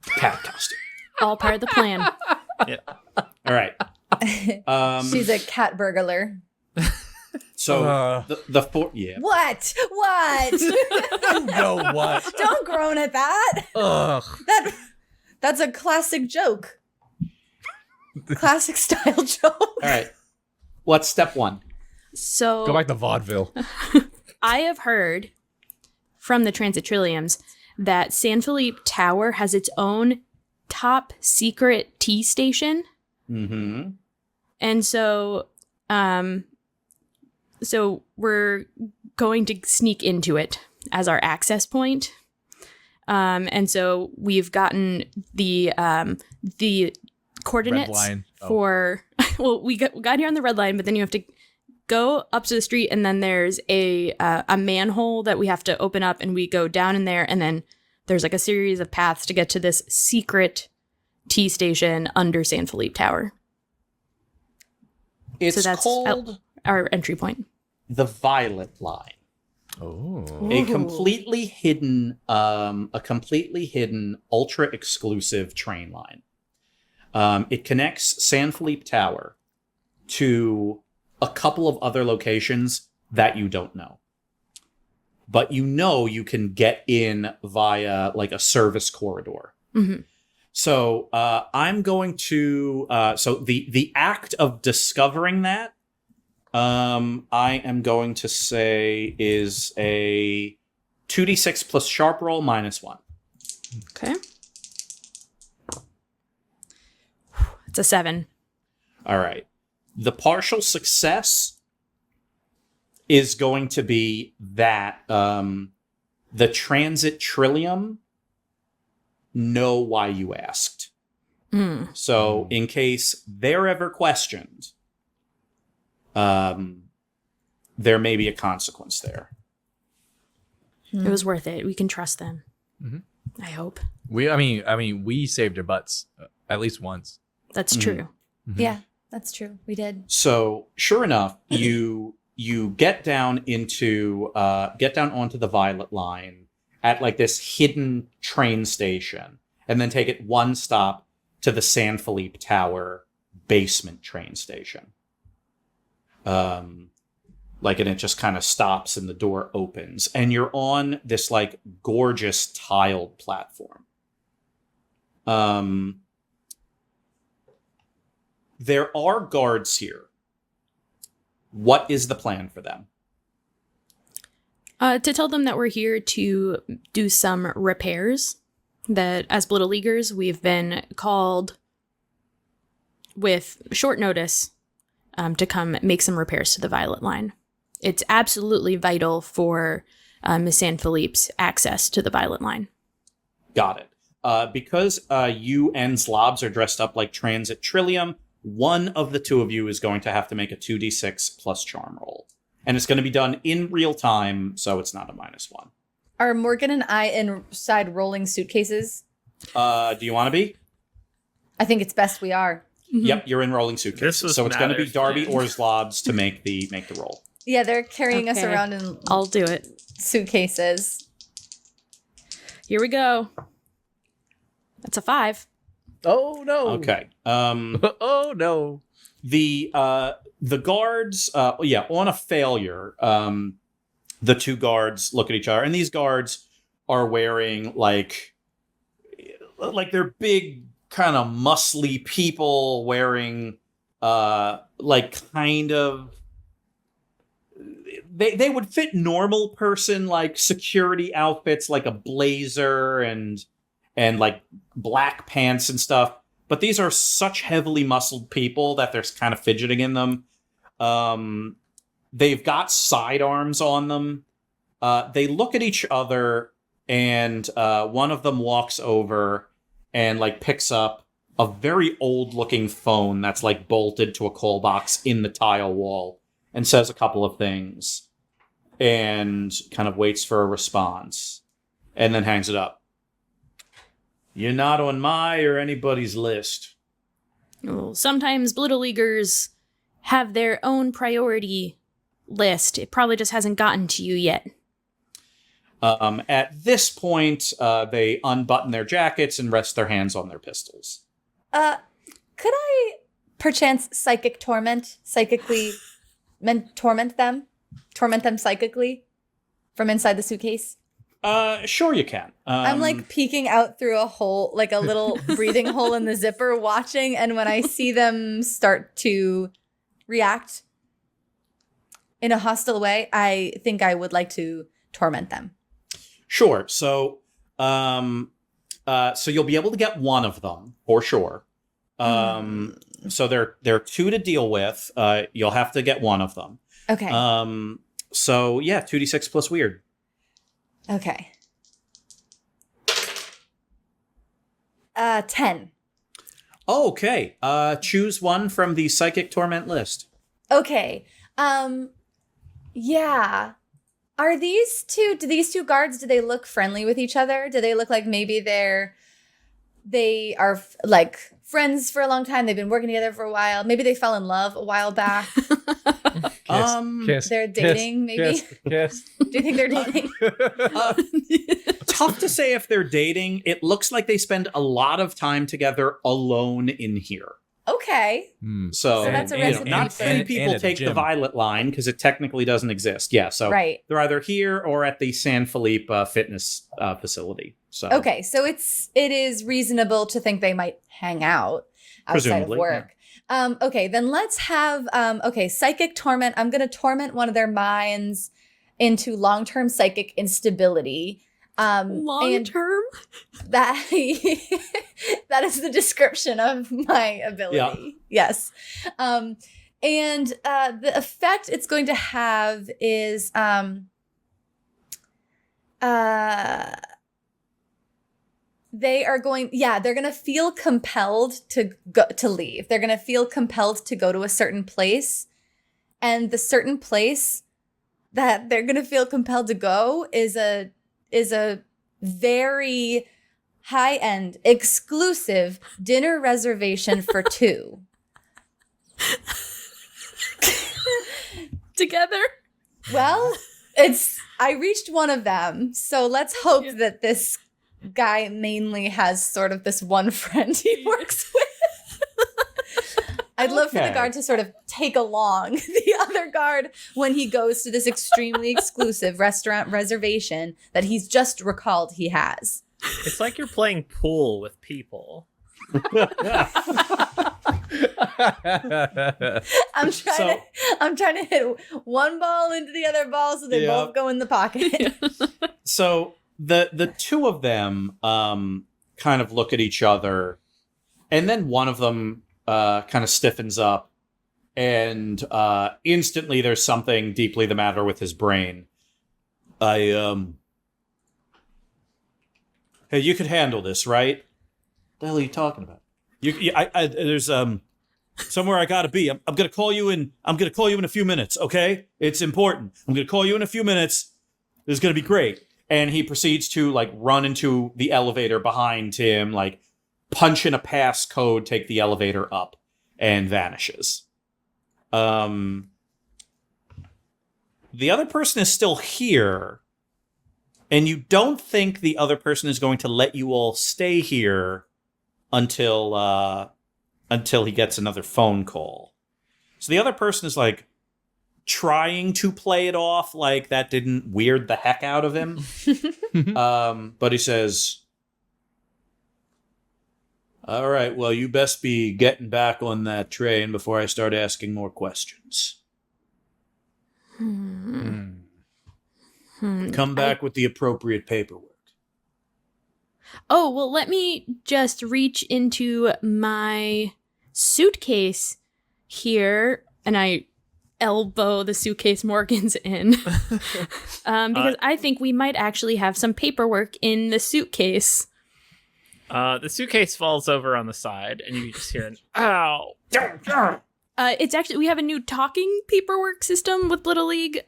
[SPEAKER 1] Cat costume.
[SPEAKER 3] All part of the plan.
[SPEAKER 1] All right.
[SPEAKER 4] She's a cat burglar.
[SPEAKER 1] So the four, yeah.
[SPEAKER 4] What? What?
[SPEAKER 2] You know what?
[SPEAKER 4] Don't groan at that.
[SPEAKER 2] Ugh.
[SPEAKER 4] That's a classic joke. Classic style joke.
[SPEAKER 1] All right. What's step 1?
[SPEAKER 3] So
[SPEAKER 2] Go back to vaudeville.
[SPEAKER 3] I have heard from the Transitrilliums that Sanfelipe Tower has its own top secret tea station.
[SPEAKER 1] Mm-hmm.
[SPEAKER 3] And so so we're going to sneak into it as our access point. And so we've gotten the coordinates
[SPEAKER 2] Red line. Oh.
[SPEAKER 3] for well, we got here on the red line, but then you have to go up to the street, and then there's a manhole that we have to open up, and we go down in there, and then there's like a series of paths to get to this secret tea station under Sanfelipe Tower.
[SPEAKER 1] It's
[SPEAKER 3] So that's
[SPEAKER 1] called
[SPEAKER 3] Our entry point.
[SPEAKER 1] the Violet Line.
[SPEAKER 2] Oh.
[SPEAKER 1] A completely hidden, ultra exclusive train line. It connects Sanfelipe Tower to a couple of other locations that you don't know. but you can get in via like a service corridor.
[SPEAKER 3] Mm-hmm.
[SPEAKER 1] So I'm going to so the act of discovering that I am going to say is a 2d6 plus sharp roll -1.
[SPEAKER 3] Okay. It's a 7.
[SPEAKER 1] All right. The partial success is going to be that the transit trillium know why you asked.
[SPEAKER 3] Mm.
[SPEAKER 1] So in case they're ever questioned, there may be a consequence there.
[SPEAKER 3] It was worth it. We can trust them.
[SPEAKER 2] Mhm.
[SPEAKER 3] I hope.
[SPEAKER 2] I mean, we saved their butts at least once.
[SPEAKER 3] That's
[SPEAKER 1] Mhm.
[SPEAKER 3] true.
[SPEAKER 2] Mhm.
[SPEAKER 4] Yeah, that's true. We did.
[SPEAKER 1] So sure enough, you get down onto the Violet Line at like this hidden train station, and then take it one stop to the Sanfelipe Tower basement train station. And it just kind of stops and the door opens, and you're on this like gorgeous tiled platform. There are guards here. What is the plan for them?
[SPEAKER 3] To tell them that we're here to do some repairs. That as Blittle Leaguers, we've been called with short notice to come make some repairs to the Violet Line. It's absolutely vital for Miss Sanfelipe's access to the Violet Line.
[SPEAKER 1] Got it. Because you and Zlobs are dressed up like Transit Trillium, one of the two of you is going to have to make a 2d6 plus charm roll. And it's going to be done in real time, so it's not a -1.
[SPEAKER 4] Are Morgan and I inside rolling suitcases?
[SPEAKER 1] Do you want to be?
[SPEAKER 4] I think it's best we are.
[SPEAKER 1] Yep, you're in rolling suitcases.
[SPEAKER 5] This was
[SPEAKER 1] So it's going to be
[SPEAKER 5] Matter's
[SPEAKER 1] Darby
[SPEAKER 5] plan.
[SPEAKER 1] or Zlobs to make the roll.
[SPEAKER 4] Yeah, they're carrying us
[SPEAKER 3] Okay.
[SPEAKER 4] around in
[SPEAKER 3] I'll do it.
[SPEAKER 4] suitcases.
[SPEAKER 3] Here we go. That's a 5.
[SPEAKER 2] Oh no.
[SPEAKER 1] Okay.
[SPEAKER 2] Oh no.
[SPEAKER 1] The guards, on a failure, the two guards look at each other, and these guards are wearing like they're big, kind of muscly people wearing kind of they would fit normal person like security outfits, like a blazer and like black pants and stuff. But these are such heavily muscled people that there's kind of fidgeting in them. They've got sidearms on them. They look at each other, and one of them walks over and like picks up a very old looking phone that's like bolted to a call box in the tile wall and says a couple of things and kind of waits for a response and then hangs it up. You're not on my or anybody's list.
[SPEAKER 3] Well, sometimes Blittle Leaguers have their own priority list. It probably just hasn't gotten to you yet.
[SPEAKER 1] At this point, they unbutton their jackets and rest their hands on their pistols.
[SPEAKER 4] Could I perchance psychically torment them psychically from inside the suitcase?
[SPEAKER 1] Sure you can.
[SPEAKER 4] I'm like peeking out through a hole, like a little breathing hole in the zipper, watching, and when I see them start to react in a hostile way, I think I would like to torment them.
[SPEAKER 1] Sure. So, so you'll be able to get one of them for sure. So there are two to deal with. You'll have to get one of them.
[SPEAKER 4] Okay.
[SPEAKER 1] So yeah, 2d6 plus weird.
[SPEAKER 4] Okay. 10.
[SPEAKER 1] Okay. Choose one from the psychic torment list.
[SPEAKER 4] Okay. Yeah. Do these two guards, do they look friendly with each other? Do they look like maybe they are like friends for a long time? They've been working together for a while. Maybe they fell in love a while back.
[SPEAKER 2] Kiss,
[SPEAKER 4] They're dating, maybe?
[SPEAKER 2] Kiss.
[SPEAKER 4] Do you think they're dating?
[SPEAKER 1] Tough to say if they're dating. It looks like they spend a lot of time together alone in here.
[SPEAKER 4] Okay.
[SPEAKER 1] So
[SPEAKER 4] that's a
[SPEAKER 1] you know,
[SPEAKER 4] recipe
[SPEAKER 1] not
[SPEAKER 4] for-
[SPEAKER 1] many
[SPEAKER 2] and
[SPEAKER 1] people
[SPEAKER 2] at the
[SPEAKER 1] take the
[SPEAKER 2] gym.
[SPEAKER 1] violet line because it technically doesn't exist. Yeah, so
[SPEAKER 4] Right.
[SPEAKER 1] they're either here or at the Sanfelipe fitness facility. So
[SPEAKER 4] Okay, so it is reasonable to think they might hang out outside of
[SPEAKER 1] Presumably,
[SPEAKER 4] work. Okay, then let's have psychic torment. I'm going to torment one of their minds into long-term psychic instability.
[SPEAKER 3] Long
[SPEAKER 4] and
[SPEAKER 3] term?
[SPEAKER 4] that that is the description of my ability.
[SPEAKER 1] Yeah.
[SPEAKER 4] Yes. And the effect it's going to have is they're going to feel compelled to leave. They're going to feel compelled to go to a certain place, and the certain place that they're going to feel compelled to go is a very high-end exclusive dinner reservation for two.
[SPEAKER 3] Together?
[SPEAKER 4] Well, I reached one of them, so let's hope that this guy mainly has sort of this one friend he works with. I'd love for the
[SPEAKER 1] Okay.
[SPEAKER 4] guard to sort of take along the other guard when he goes to this extremely exclusive restaurant reservation that he's just recalled he has.
[SPEAKER 5] It's like you're playing pool with people.
[SPEAKER 4] I'm trying to hit one ball into the other ball so they
[SPEAKER 1] Yeah.
[SPEAKER 4] both go in the pocket.
[SPEAKER 1] So the two of them kind of look at each other, and then one of them kind of stiffens up, and instantly there's something deeply the matter with his brain. Hey, you could handle this, right? The hell are you talking about? There's somewhere I gotta be. I'm gonna call you in. I'm gonna call you in a few minutes. Okay, it's important. I'm gonna call you in a few minutes. This is gonna be great. And he proceeds to like run into the elevator behind him, like punch in a pass code, take the elevator up, and vanishes. The other person is still here, and you don't think the other person is going to let you all stay here until he gets another phone call. So the other person is like trying to play it off like that didn't weird the heck out of him. But he says, all right, well, you best be getting back on that train before I start asking more questions. Come back with the appropriate paperwork.
[SPEAKER 3] Oh, well, let me just reach into my suitcase here, and I elbow the suitcase Morgan's in. Because I think we might actually have some paperwork in the suitcase.
[SPEAKER 5] The suitcase falls over on the side, and you just hear an ow.
[SPEAKER 3] It's actually, we have a new talking paperwork system with Little League,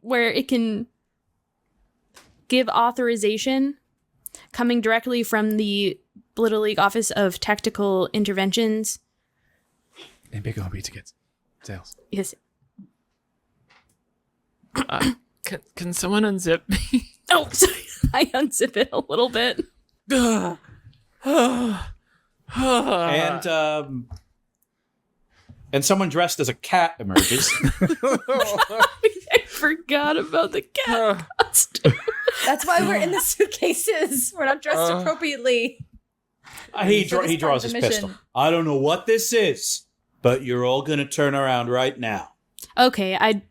[SPEAKER 3] where it can give authorization coming directly from the Blittle League Office of Tactical Interventions.
[SPEAKER 2] And big on pizza kits. Sales.
[SPEAKER 3] Yes.
[SPEAKER 5] Can someone unzip me?
[SPEAKER 3] Oh, sorry. I unzip it a little bit.
[SPEAKER 1] And someone dressed as a cat emerges.
[SPEAKER 3] I forgot about the cat costume.
[SPEAKER 4] That's why we're in the suitcases. We're not dressed appropriately.
[SPEAKER 1] He
[SPEAKER 4] For this
[SPEAKER 1] draws
[SPEAKER 4] part
[SPEAKER 1] his
[SPEAKER 4] of the
[SPEAKER 1] pistol.
[SPEAKER 4] mission.
[SPEAKER 1] I don't know what this is, but you're all going to turn around right now.
[SPEAKER 3] Okay, I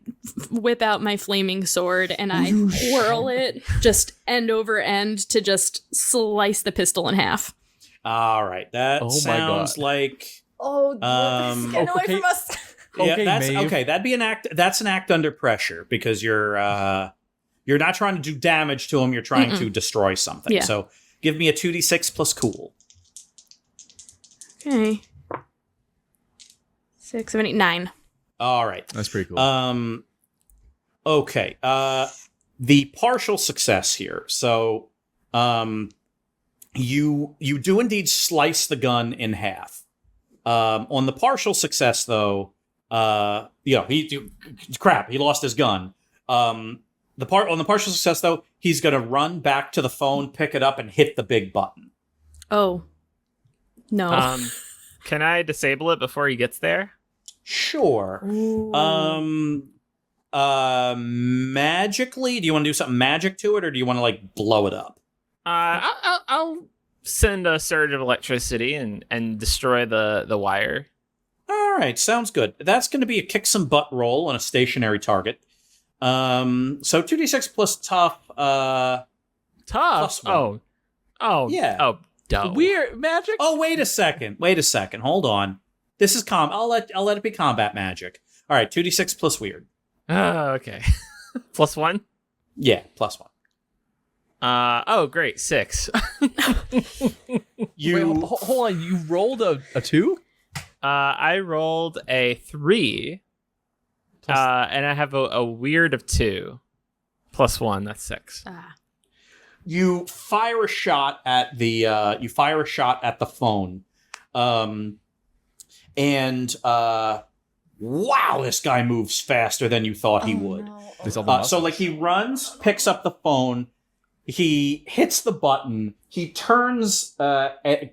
[SPEAKER 3] whip out my flaming sword and I whirl it just end over end to just slice the pistol in half.
[SPEAKER 1] All right, that
[SPEAKER 2] Oh my
[SPEAKER 1] sounds
[SPEAKER 2] God.
[SPEAKER 1] like
[SPEAKER 4] Oh, this is getting away from us.
[SPEAKER 1] yeah.
[SPEAKER 2] Okay,
[SPEAKER 1] That's
[SPEAKER 2] Maeve.
[SPEAKER 1] okay. That'd be an act. That's an act under pressure because you're not trying to do damage to him. You're trying to destroy something.
[SPEAKER 3] Yeah.
[SPEAKER 1] So give me a 2d6 plus cool.
[SPEAKER 3] Okay. 6, 7, 8, 9.
[SPEAKER 1] All right.
[SPEAKER 2] That's pretty cool.
[SPEAKER 1] Okay. The partial success here. So, you do indeed slice the gun in half. On the partial success, though, he lost his gun. On the partial success, though, he's gonna run back to the phone, pick it up, and hit the big button.
[SPEAKER 3] Oh. No.
[SPEAKER 5] Can I disable it before he gets there?
[SPEAKER 1] Sure. Magically, do you want to do something magic to it, or do you want to like blow it up?
[SPEAKER 5] I'll send a surge of electricity and destroy the wire.
[SPEAKER 1] All right, sounds good. That's going to be a kick some butt roll on a stationary target. So 2d6 plus tough.
[SPEAKER 5] Tough.
[SPEAKER 1] Plus one.
[SPEAKER 5] Oh,
[SPEAKER 1] Yeah.
[SPEAKER 5] Oh, dumb.
[SPEAKER 2] Weird magic.
[SPEAKER 1] Oh, wait a second. Hold on. This is I'll let it be combat magic. All right, 2d6 plus weird.
[SPEAKER 5] Oh, okay. Plus 1.
[SPEAKER 1] Yeah, plus 1.
[SPEAKER 5] Oh, great. 6.
[SPEAKER 1] You
[SPEAKER 2] Wait, hold on. You rolled a 2?
[SPEAKER 5] I rolled a 3. And I have a weird of 2. Plus 1, that's 6.
[SPEAKER 1] You fire a shot at the phone, and wow, this guy moves faster than you thought he would.
[SPEAKER 4] No.
[SPEAKER 1] So like he runs, picks up the phone, he hits the button, he turns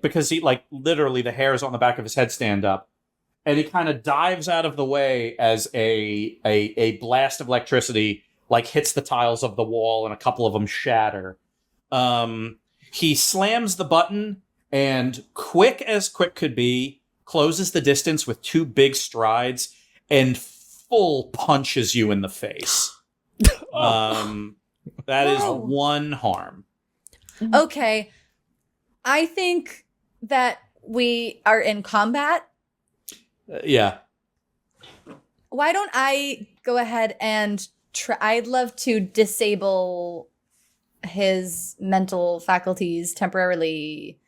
[SPEAKER 1] because he like literally the hairs on the back of his head stand up, and he kind of dives out of the way as a blast of electricity like hits the tiles of the wall and a couple of them shatter. He slams the button and quick as quick could be, closes the distance with 2 big strides and full punches you in the face. That is 1 harm.
[SPEAKER 4] Okay. I think that we are in combat.
[SPEAKER 1] Yeah.
[SPEAKER 4] Why don't I go ahead and try? I'd love to disable his mental faculties temporarily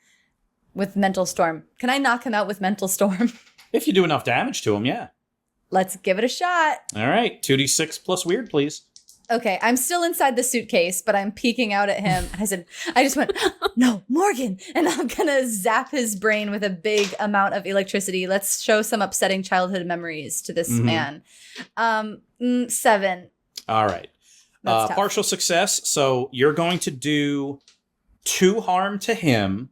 [SPEAKER 4] with Mental Storm. Can I knock him out with Mental Storm?
[SPEAKER 1] If you do enough damage to him, yeah.
[SPEAKER 4] Let's give it a shot.
[SPEAKER 1] All right, 2d6 plus weird, please.
[SPEAKER 4] Okay, I'm still inside the suitcase, but I'm peeking out at him. I just went, no, Morgan. And I'm going to zap his brain with a big amount of electricity. Let's show some upsetting childhood memories to this man. 7.
[SPEAKER 1] All right.
[SPEAKER 4] That's tough.
[SPEAKER 1] Partial success. So you're going to do 2 harm to him,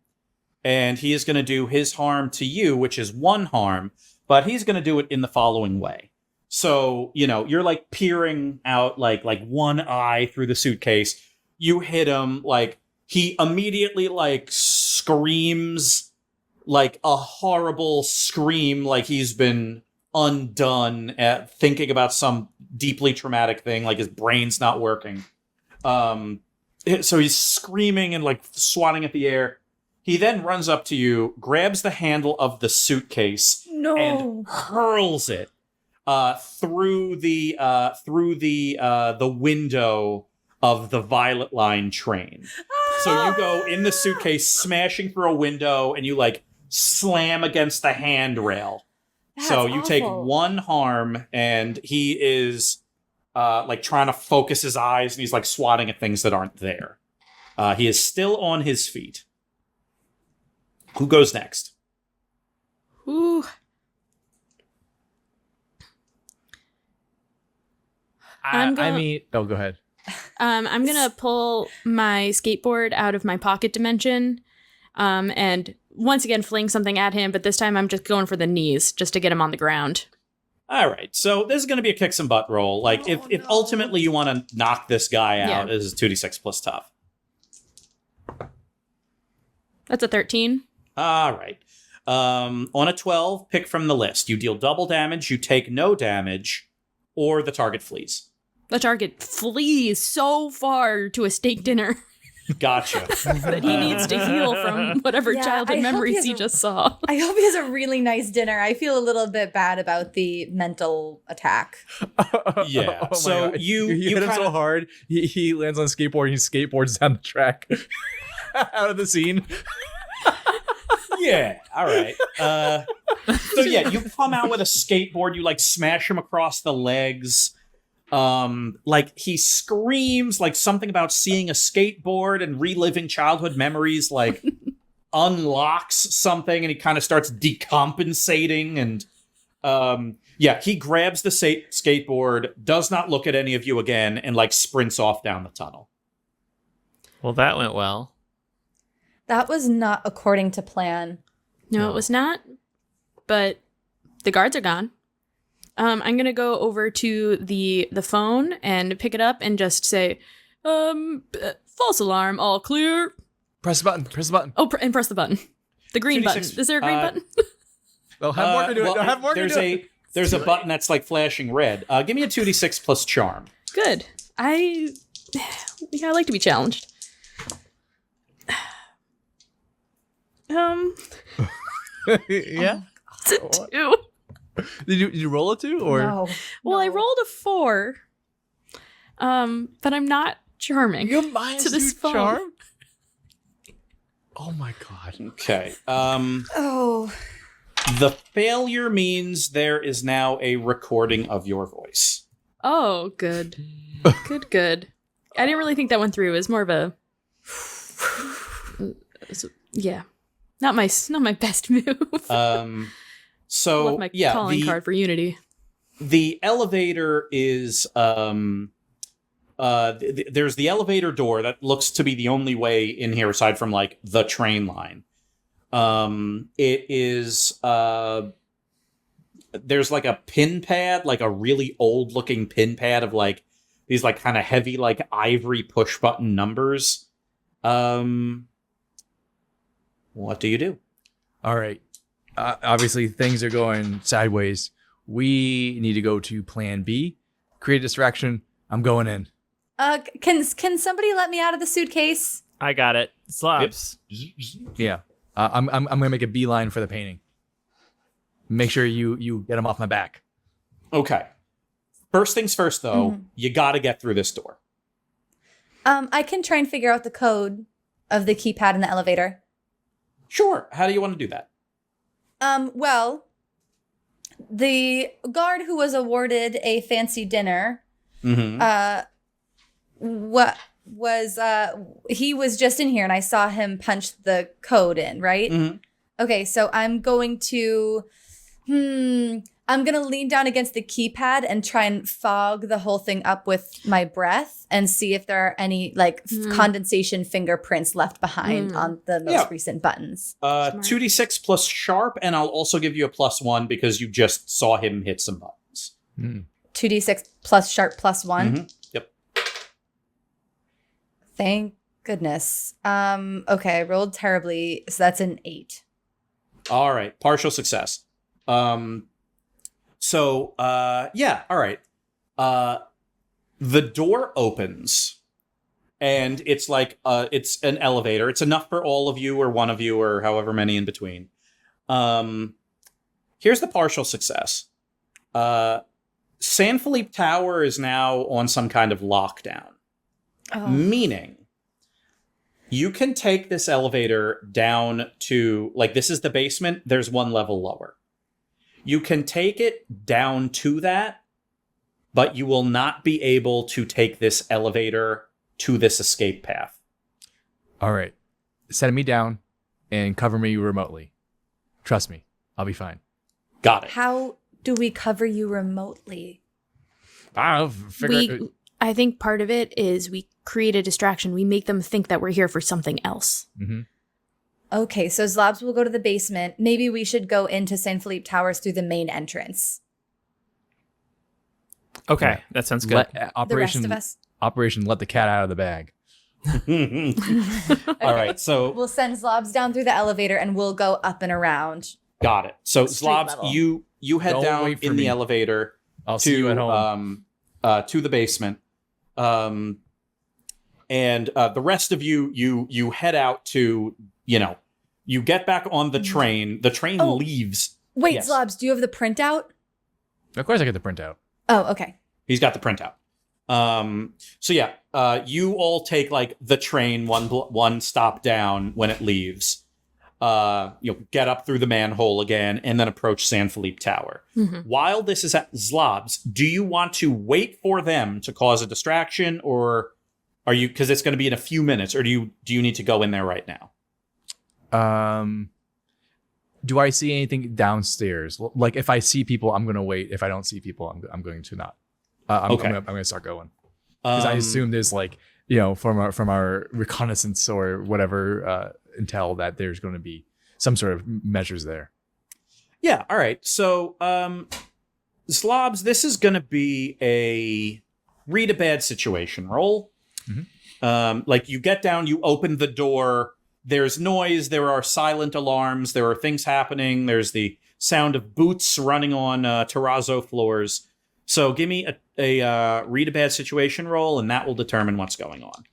[SPEAKER 1] and he is going to do his harm to you, which is 1 harm, but he's going to do it in the following way. So, you're like peering out like one eye through the suitcase. You hit him, like he immediately like screams like a horrible scream, like he's been undone at thinking about some deeply traumatic thing, like his brain's not working. So he's screaming and like swatting at the air. He then runs up to you, grabs the handle of the suitcase, and hurls it through the window of the Violet Line train. So you go in the suitcase, smashing through a window, and you like slam against the handrail. So you take 1 harm, and he is like trying to focus his eyes, and he's like swatting at things that aren't there. He is still on his feet. Who goes next?
[SPEAKER 3] Ooh.
[SPEAKER 2] Go ahead.
[SPEAKER 3] I'm gonna pull my skateboard out of my pocket dimension, and once again fling something at him. But this time I'm just going for the knees, just to get him on the ground.
[SPEAKER 1] All right, so this is going to be a kick some butt roll. Like if ultimately you want to knock this guy out, this is 2d6 plus tough.
[SPEAKER 3] That's a 13.
[SPEAKER 1] All right. On a 12, pick from the list. You deal double damage, you take no damage, or the target flees.
[SPEAKER 3] The target flees so far to a steak dinner
[SPEAKER 1] Gotcha.
[SPEAKER 3] that he needs to heal from whatever childhood memories he just saw.
[SPEAKER 4] I hope he has a really nice dinner. I feel a little bit bad about the mental attack.
[SPEAKER 1] Yeah.
[SPEAKER 2] Oh
[SPEAKER 1] so
[SPEAKER 2] God.
[SPEAKER 1] you
[SPEAKER 2] hit him
[SPEAKER 1] kinda,
[SPEAKER 2] so hard, he lands on a skateboard and he skateboards down the track out of the scene.
[SPEAKER 1] Yeah. All right. So yeah, you come out with a skateboard. You like smash him across the legs. Like he screams like something about seeing a skateboard and reliving childhood memories. Like unlocks something, and he kind of starts decompensating. And yeah, he grabs the skateboard, does not look at any of you again, and like sprints off down the tunnel.
[SPEAKER 5] Well, that went well.
[SPEAKER 4] That was not according to plan.
[SPEAKER 3] No, it was not. But the guards are gone. I'm gonna go over to the phone and pick it up and just say, false alarm, all clear.
[SPEAKER 2] Press the button. Press the button.
[SPEAKER 3] Oh, and press the button. The green
[SPEAKER 1] 2d6.
[SPEAKER 3] button. Is there a green button?
[SPEAKER 2] Well, have Morgan do it.
[SPEAKER 1] well,
[SPEAKER 2] No, have Morgan do it.
[SPEAKER 1] There's a button that's like flashing red. Give me a 2d6 plus charm.
[SPEAKER 3] Good. I like to be challenged.
[SPEAKER 2] Yeah.
[SPEAKER 3] It's a 2.
[SPEAKER 2] Did you roll a 2 or?
[SPEAKER 4] No.
[SPEAKER 3] Well, I rolled a 4. But I'm not charming.
[SPEAKER 2] You have
[SPEAKER 3] to this
[SPEAKER 2] -2
[SPEAKER 3] phone.
[SPEAKER 2] charm. Oh my god.
[SPEAKER 1] Okay.
[SPEAKER 4] Oh.
[SPEAKER 1] The failure means there is now a recording of your voice.
[SPEAKER 3] Oh, good. Good. I didn't really think that went through. It was more of a yeah. Not my best move.
[SPEAKER 1] So
[SPEAKER 3] Left my
[SPEAKER 1] yeah,
[SPEAKER 3] calling card for Unity.
[SPEAKER 1] the elevator is there's the elevator door that looks to be the only way in here aside from like the train line. It is there's like a pin pad, like a really old looking pin pad of like these like kind of heavy like ivory push button numbers. What do you do?
[SPEAKER 2] All right. Obviously, things are going sideways. We need to go to Plan B. Create a distraction. I'm going in.
[SPEAKER 4] Can somebody let me out of the suitcase?
[SPEAKER 5] I got it. Zlobs.
[SPEAKER 2] Yeah. I'm gonna make a beeline for the painting. Make sure you get him off my back.
[SPEAKER 1] Okay. First things first, though, you got to get through this door.
[SPEAKER 4] I can try and figure out the code of the keypad in the elevator.
[SPEAKER 1] Sure. How do you want to do that?
[SPEAKER 4] Well, the guard who was awarded a fancy dinner, he was just in here and I saw him punch the code in, right?
[SPEAKER 1] Mm-hmm.
[SPEAKER 4] Okay, so I'm going to lean down against the keypad and try and fog the whole thing up with my breath and see if there are any like condensation fingerprints left behind on the most recent buttons.
[SPEAKER 1] 2d6 plus sharp, and I'll also give you a +1 because you just saw him hit some buttons.
[SPEAKER 4] 2d6 plus sharp +1.
[SPEAKER 1] Yep.
[SPEAKER 4] Thank goodness. Okay, I rolled terribly, so that's an 8.
[SPEAKER 1] All right. Partial success. So, yeah, all right. The door opens, and it's like, it's an elevator. It's enough for all of you or one of you or however many in between. Here's the partial success. Sanfelipe Tower is now on some kind of lockdown. Meaning, you can take this elevator down to, like, this is the basement. There's one level lower. You can take it down to that, but you will not be able to take this elevator to this escape path.
[SPEAKER 2] All right. Set me down and cover me remotely. Trust me. I'll be fine.
[SPEAKER 1] Got it.
[SPEAKER 4] How do we cover you remotely?
[SPEAKER 2] I'll figure it.
[SPEAKER 3] I think part of it is we create a distraction. We make them think that we're here for something else.
[SPEAKER 4] Okay, so Zlobs will go to the basement. Maybe we should go into Sanfelipe Towers through the main entrance.
[SPEAKER 5] Okay, that sounds good.
[SPEAKER 4] The rest of us.
[SPEAKER 2] Operation Let the Cat Out of the Bag.
[SPEAKER 1] All right, so
[SPEAKER 4] We'll send Zlobs down through the elevator and we'll go up and around.
[SPEAKER 1] got it. So
[SPEAKER 4] Street
[SPEAKER 1] Zlobs,
[SPEAKER 4] level.
[SPEAKER 1] you head
[SPEAKER 2] Don't
[SPEAKER 1] down
[SPEAKER 2] wait for
[SPEAKER 1] in
[SPEAKER 2] me.
[SPEAKER 1] the elevator
[SPEAKER 2] I'll see you at home.
[SPEAKER 1] to the basement. And the rest of you head out to, you get back on the train. The train leaves.
[SPEAKER 4] Wait,
[SPEAKER 1] Yes.
[SPEAKER 4] Zlobs, do you have the printout?
[SPEAKER 2] Of course I get the printout.
[SPEAKER 4] Oh, okay.
[SPEAKER 1] He's got the printout. So yeah, you all take like the train one stop down when it leaves. You'll get up through the manhole again and then approach Sanfelipe Tower. While this is at Zlobs, do you want to wait for them to cause a distraction, or are you, because it's going to be in a few minutes, or do you need to go in there right now?
[SPEAKER 2] Do I see anything downstairs? Like if I see people, I'm gonna wait. If I don't see people, I'm going to not. I'm gonna start going because I assume there's like from our reconnaissance or whatever intel that there's going to be some sort of measures there.
[SPEAKER 1] Yeah. All right. So, Zlobs, this is going to be a read a bad situation roll. Like you get down, you open the door. There's noise. There are silent alarms. There are things happening. There's the sound of boots running on terrazzo floors. So give me a read a bad situation roll, and that will determine what's going on.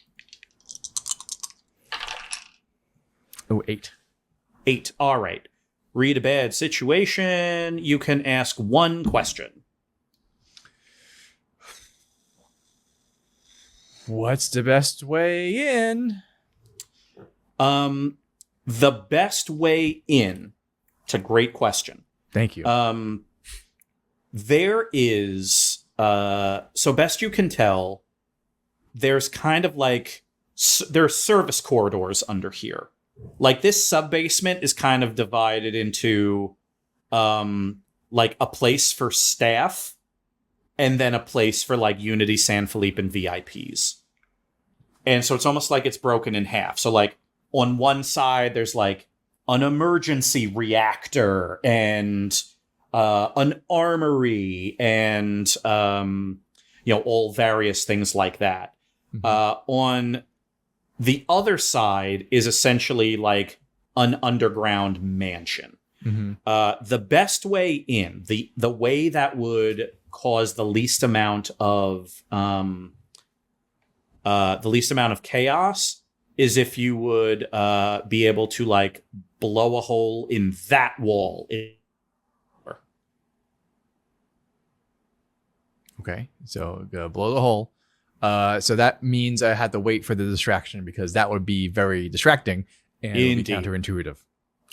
[SPEAKER 2] Oh, 8.
[SPEAKER 1] 8. All right. Read a bad situation. You can ask one question.
[SPEAKER 2] What's the best way in?
[SPEAKER 1] The best way in. It's a great question.
[SPEAKER 2] Thank you.
[SPEAKER 1] There is, so best you can tell, there's kind of like, there are service corridors under here. Like this sub-basement is kind of divided into, like a place for staff and then a place for like Unity, Sanfelipe, and VIPs. And so it's almost like it's broken in half. So like on one side, there's like an emergency reactor and an armory and, all various things like that. On the other side is essentially like an underground mansion. The best way in, the way that would cause the least amount of chaos is if you would be able to like blow a hole in that wall.
[SPEAKER 2] Okay, so blow the hole. So that means I had to wait for the distraction because that would be very distracting and it would be counterintuitive.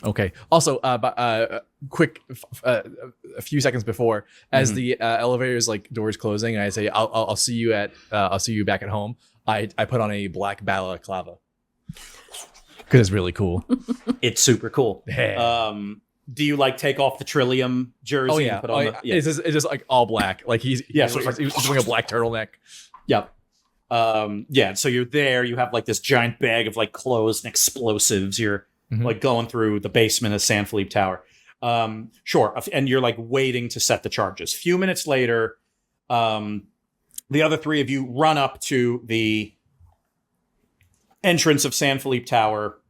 [SPEAKER 2] Okay. Also, quick, a few seconds before, as the elevator's like doors closing, and I say, "I'll see you back at home." I put on a black balaclava because it's really cool.
[SPEAKER 1] It's super cool.
[SPEAKER 2] Yeah.
[SPEAKER 1] Do you like take off the Trillium jersey?
[SPEAKER 2] Oh yeah.
[SPEAKER 1] And put on
[SPEAKER 2] It's just like all black. Like he's wearing a black turtleneck.
[SPEAKER 1] Yep. So you're there. You have like this giant bag of like clothes and explosives. You're like going through the basement of Sanfelipe Tower. Sure. And you're like waiting to set the charges. Few minutes later, the other three of you run up to the entrance of Sanfelipe Tower.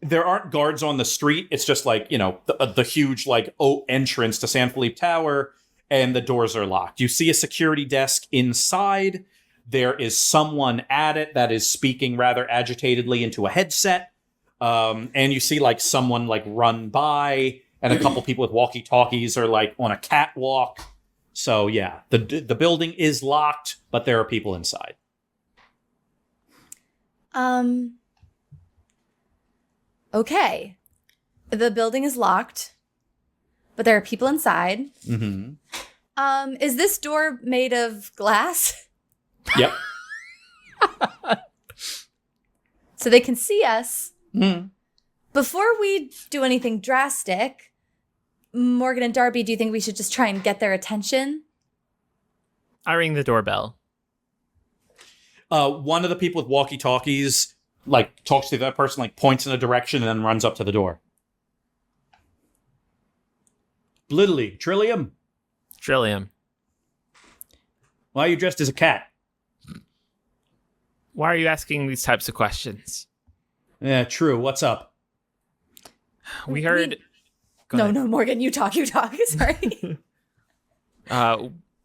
[SPEAKER 1] There aren't guards on the street. It's just like, the huge like entrance to Sanfelipe Tower, and the doors are locked. You see a security desk inside. There is someone at it that is speaking rather agitatedly into a headset. And you see like someone like run by, and a couple people with walkie-talkies are like on a catwalk. So yeah, the building is locked, but there are people inside.
[SPEAKER 4] Okay. The building is locked, but there are people inside. Is this door made of glass?
[SPEAKER 1] Yep.
[SPEAKER 4] So they can see us. Before we do anything drastic, Morgan and Darby, do you think we should just try and get their attention?
[SPEAKER 5] I ring the doorbell.
[SPEAKER 1] One of the people with walkie-talkies like talks to that person, like points in a direction, and then runs up to the door. Blittle League, Trillium. Why are you dressed as a cat?
[SPEAKER 5] Why are you asking these types of questions?
[SPEAKER 1] Yeah, true. What's up?
[SPEAKER 5] We heard.
[SPEAKER 4] No, Morgan, you talk. Sorry.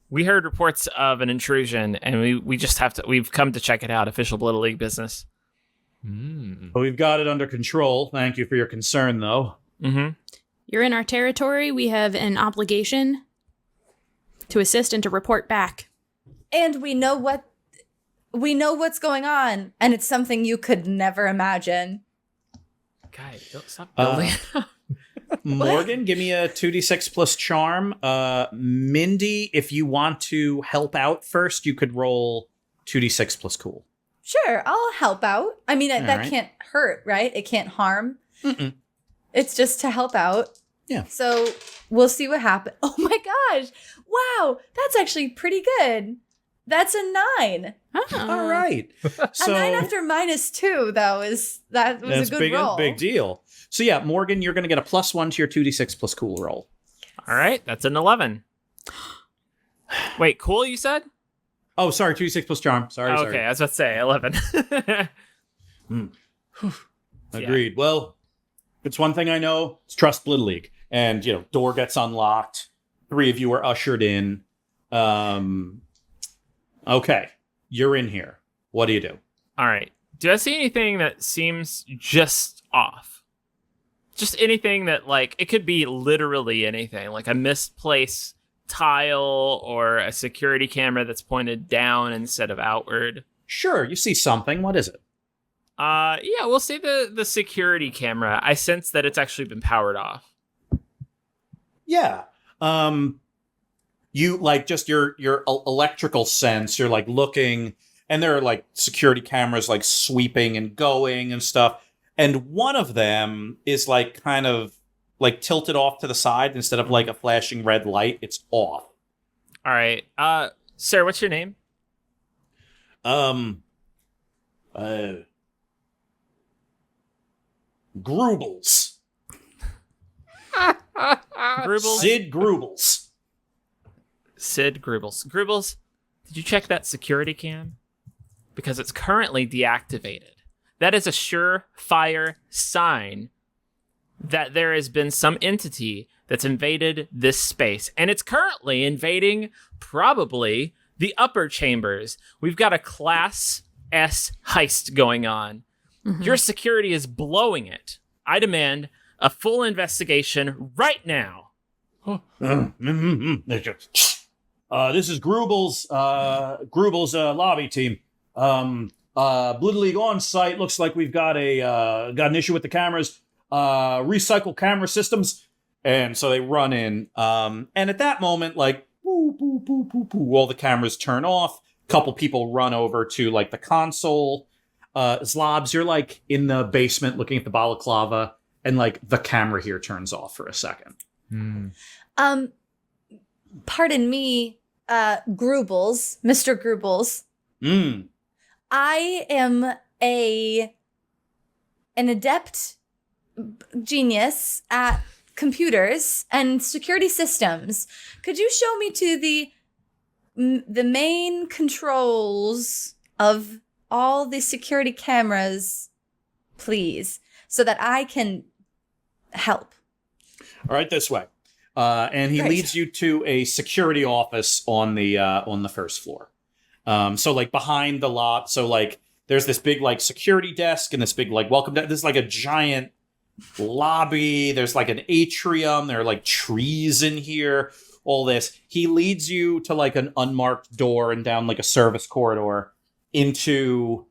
[SPEAKER 5] We heard reports of an intrusion, and we've come to check it out. Official Blittle League business.
[SPEAKER 1] Well, we've got it under control. Thank you for your concern, though.
[SPEAKER 3] You're in our territory. We have an obligation to assist and to report back.
[SPEAKER 4] And we know what's going on, and it's something you could never imagine.
[SPEAKER 5] Guys, don't stop building.
[SPEAKER 1] Morgan, give me a 2d6 plus charm. Mindy, if you want to help out first, you could roll 2d6 plus cool.
[SPEAKER 4] Sure, I'll help out. I mean, that
[SPEAKER 1] right.
[SPEAKER 4] can't hurt, right? It can't harm.
[SPEAKER 1] Mm-mm.
[SPEAKER 4] It's just to help out.
[SPEAKER 1] Yeah.
[SPEAKER 4] So we'll see what happens. Oh my gosh. Wow, that's actually pretty good. That's a 9.
[SPEAKER 1] All right. So
[SPEAKER 4] a 9 after -2, though, was a good roll.
[SPEAKER 1] Big deal. So yeah, Morgan, you're going to get a +1 to your 2d6 plus cool roll.
[SPEAKER 5] All right, that's an 11. Wait, cool, you said?
[SPEAKER 1] Oh, sorry, 2d6 plus charm. Sorry.
[SPEAKER 5] Okay, I was about to say 11.
[SPEAKER 1] Agreed. Yeah. Well, it's one thing I know. It's trust Blittle League. And, door gets unlocked. 3 of you are ushered in. Okay, you're in here. What do you do?
[SPEAKER 5] All right. Do I see anything that seems just off? Just anything that, it could be literally anything, like a misplaced tile or a security camera that's pointed down instead of outward.
[SPEAKER 1] Sure, you see something. What is it?
[SPEAKER 5] Yeah, we'll say the security camera. I sense that it's actually been powered off.
[SPEAKER 1] Yeah. You just your electrical sense, you're looking, and there are security cameras sweeping and going and stuff. And one of them is kind of tilted off to the side instead of a flashing red light. It's off.
[SPEAKER 5] All right. Sir, what's your name?
[SPEAKER 1] Grubles.
[SPEAKER 5] Grubles?
[SPEAKER 1] Sid Grubles.
[SPEAKER 5] Sid Grubles. Grubles, did you check that security cam? Because it's currently deactivated. That is a surefire sign that there has been some entity that's invaded this space. And it's currently invading probably the upper chambers. We've got a Class S heist going on. Mm-hmm. Your security is blowing it. I demand a full investigation right now.
[SPEAKER 1] This is Grubel's lobby team. Blittle League on site. Looks like we've got an issue with the cameras. Recycle camera systems. And so they run in. And at that moment, boo, boo, boo, boo, boo, all the cameras turn off. A couple people run over to the console. Zlobs, you're in the basement looking at the balaclava, and the camera here turns off for a second.
[SPEAKER 4] Pardon me, Grubles, Mr. Grubles. I am an adept genius at computers and security systems. Could you show me to the main controls of all the security cameras, please, so that I can help?
[SPEAKER 1] All right, this way. And he leads you to a security office on the first floor. So behind the lot, so there's this big security desk and this big welcome desk. This is a giant lobby. There's an atrium. There are trees in here. All this. He leads you to an unmarked door and down a service corridor into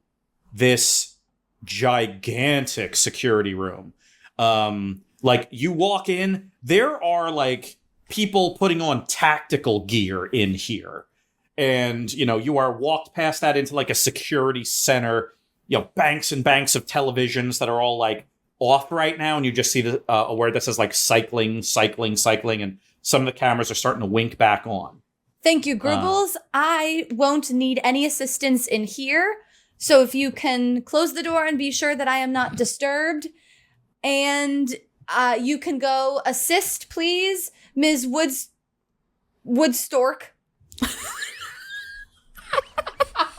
[SPEAKER 1] this gigantic security room. You walk in, there are people putting on tactical gear in here. And, you are walked past that into a security center, banks and banks of televisions that are all off right now. And you just see where this is cycling. And some of the cameras are starting to wink back on.
[SPEAKER 4] Thank you, Grubles. I won't need any assistance in here. So if you can close the door and be sure that I am not disturbed. And you can go assist, please, Ms. Woodstork.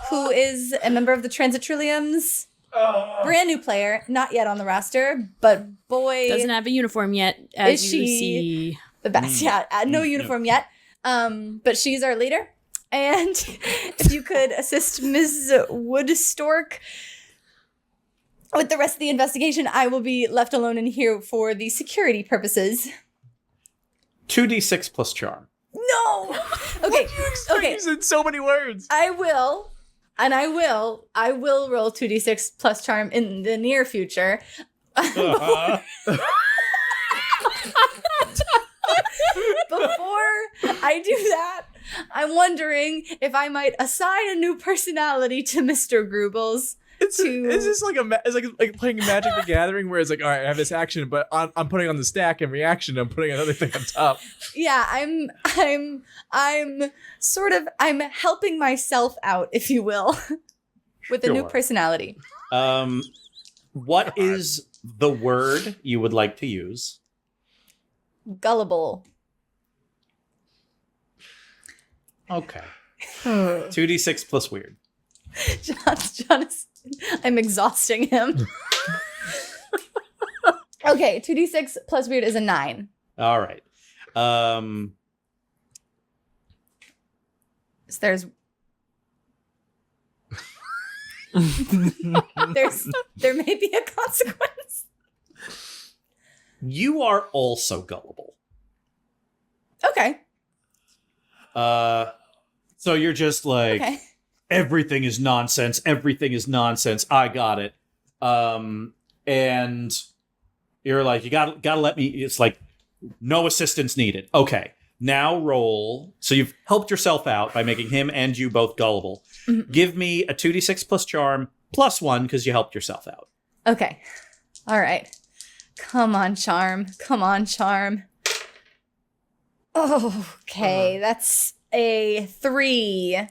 [SPEAKER 4] Who is a member of the Transitrilliums. Brand new player, not yet on the roster, but boy...
[SPEAKER 3] Doesn't have a uniform yet, as
[SPEAKER 4] is
[SPEAKER 3] you
[SPEAKER 4] she
[SPEAKER 3] see.
[SPEAKER 4] The best, yeah. No uniform yet. But she's our leader. And if you could assist Ms. Woodstork with the rest of the investigation, I will be left alone in here for the security purposes.
[SPEAKER 1] 2d6 plus charm.
[SPEAKER 4] No! Okay, okay.
[SPEAKER 2] Using so many words.
[SPEAKER 4] I will roll 2d6 plus charm in the near future. Before I do that, I'm wondering if I might assign a new personality to Mr. Grubles
[SPEAKER 2] It's just like it's like playing Magic the Gathering, where it's like, all right, I have this action, but I'm putting on the stack in reaction. I'm putting another thing on top.
[SPEAKER 4] Yeah, I'm helping myself out, if you will, with a new
[SPEAKER 1] Sure.
[SPEAKER 4] personality.
[SPEAKER 1] What is the word you would like to use?
[SPEAKER 4] Gullible.
[SPEAKER 1] Okay. 2d6 plus weird.
[SPEAKER 4] John is, I'm exhausting him. Okay, 2d6 plus weird is a 9.
[SPEAKER 1] All right.
[SPEAKER 4] So there may be a consequence.
[SPEAKER 1] You are also gullible.
[SPEAKER 4] Okay.
[SPEAKER 1] So you're just like,
[SPEAKER 4] Okay.
[SPEAKER 1] everything is nonsense. Everything is nonsense. I got it. And you're like, you gotta let me. It's like, no assistance needed. Okay. Now roll. So you've helped yourself out by making him and you both gullible.
[SPEAKER 4] Mhm.
[SPEAKER 1] Give me a 2d6 plus charm plus 1 because you helped yourself out.
[SPEAKER 4] Okay. All right. Come on, charm. Come on, charm. Okay, that's a 3.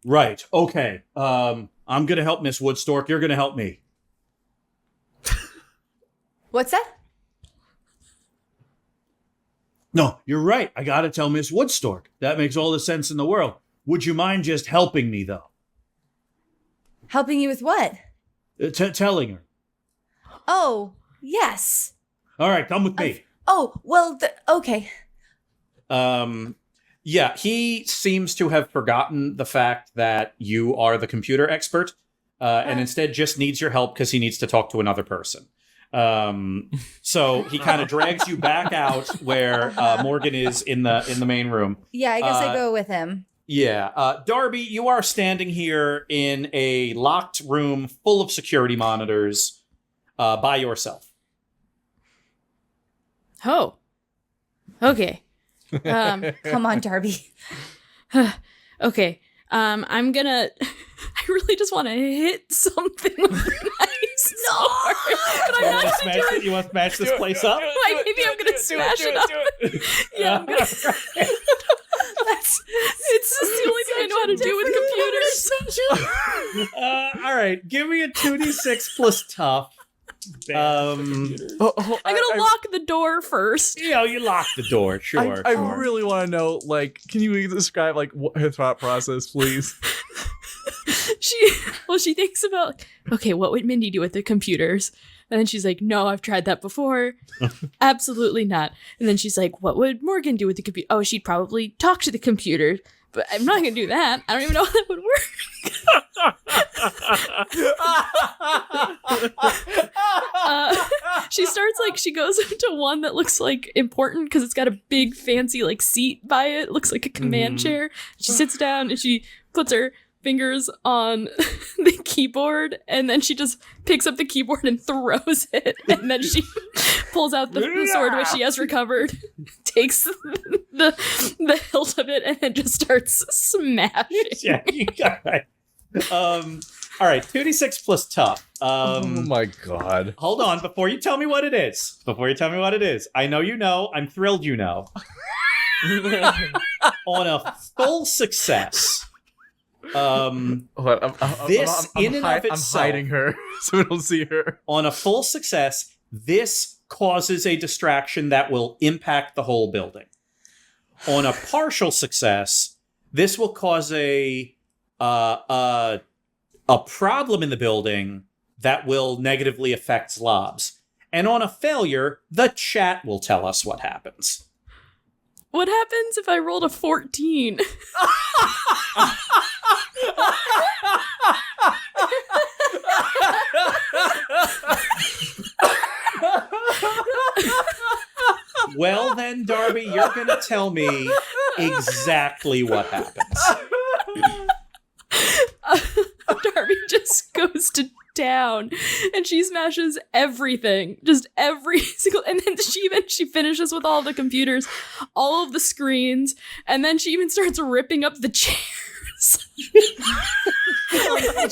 [SPEAKER 1] Right. Okay. I'm gonna help Miss Woodstock. You're gonna help me.
[SPEAKER 4] What's that?
[SPEAKER 1] No, you're right. I gotta tell Miss Woodstock. That makes all the sense in the world. Would you mind just helping me, though?
[SPEAKER 4] Helping you with what?
[SPEAKER 1] Telling her.
[SPEAKER 4] Oh, yes.
[SPEAKER 1] All right, come with me.
[SPEAKER 4] Oh, well, okay.
[SPEAKER 1] Yeah, he seems to have forgotten the fact that you are the computer expert, and instead just needs your help because he needs to talk to another person. So he kind of drags you back out where Morgan is in the main room.
[SPEAKER 4] Yeah, I guess I go with him.
[SPEAKER 1] Yeah. Darby, you are standing here in a locked room full of security monitors by yourself.
[SPEAKER 3] Oh. Okay.
[SPEAKER 4] Come on, Darby.
[SPEAKER 3] Okay. I'm gonna. I really just want to hit something with a nice sword, but I'm not gonna do it.
[SPEAKER 1] You want to smash this place up?
[SPEAKER 3] Maybe I'm gonna smash it up. Yeah, I'm gonna. It's just the only thing I know how to do with computers.
[SPEAKER 1] All right. Give me a 2d6 plus tough.
[SPEAKER 3] I'm gonna lock the door first.
[SPEAKER 1] You know, you lock the door. Sure.
[SPEAKER 2] I
[SPEAKER 1] sure.
[SPEAKER 2] really want to know, like, can you describe, like, what her thought process, please?
[SPEAKER 3] She thinks about, like, okay, what would Mindy do with the computers? And then she's like, no, I've tried that before. Absolutely not. And then she's like, what would Morgan do with the computer? Oh, she'd probably talk to the computer. But I'm not going to do that. I don't even know how that would work. She goes into one that looks like important because it's got a big fancy like seat by it. It looks like a command chair. She sits down and she puts her fingers on the keyboard and then she just picks up the keyboard and throws it. And then she pulls out the sword which she has recovered, takes the hilt of it and then just starts smashing.
[SPEAKER 1] Yeah, you got it. All right, 2d6 plus tough.
[SPEAKER 2] Oh my god.
[SPEAKER 1] Hold on, before you tell me what it is. I know you know. I'm thrilled you know. On a full success.
[SPEAKER 2] I'm hiding her so we don't see her.
[SPEAKER 1] On a full success, this causes a distraction that will impact the whole building. On a partial success, this will cause a problem in the building that will negatively affect Zlobs. And on a failure, the chat will tell us what happens.
[SPEAKER 3] What happens if I rolled a 14?
[SPEAKER 1] Well then, Darby, you're going to tell me exactly what happens.
[SPEAKER 3] Darby just goes to town and she smashes everything, just every single, and then she finishes with all the computers, all of the screens, and then she even starts ripping up the chairs chairs.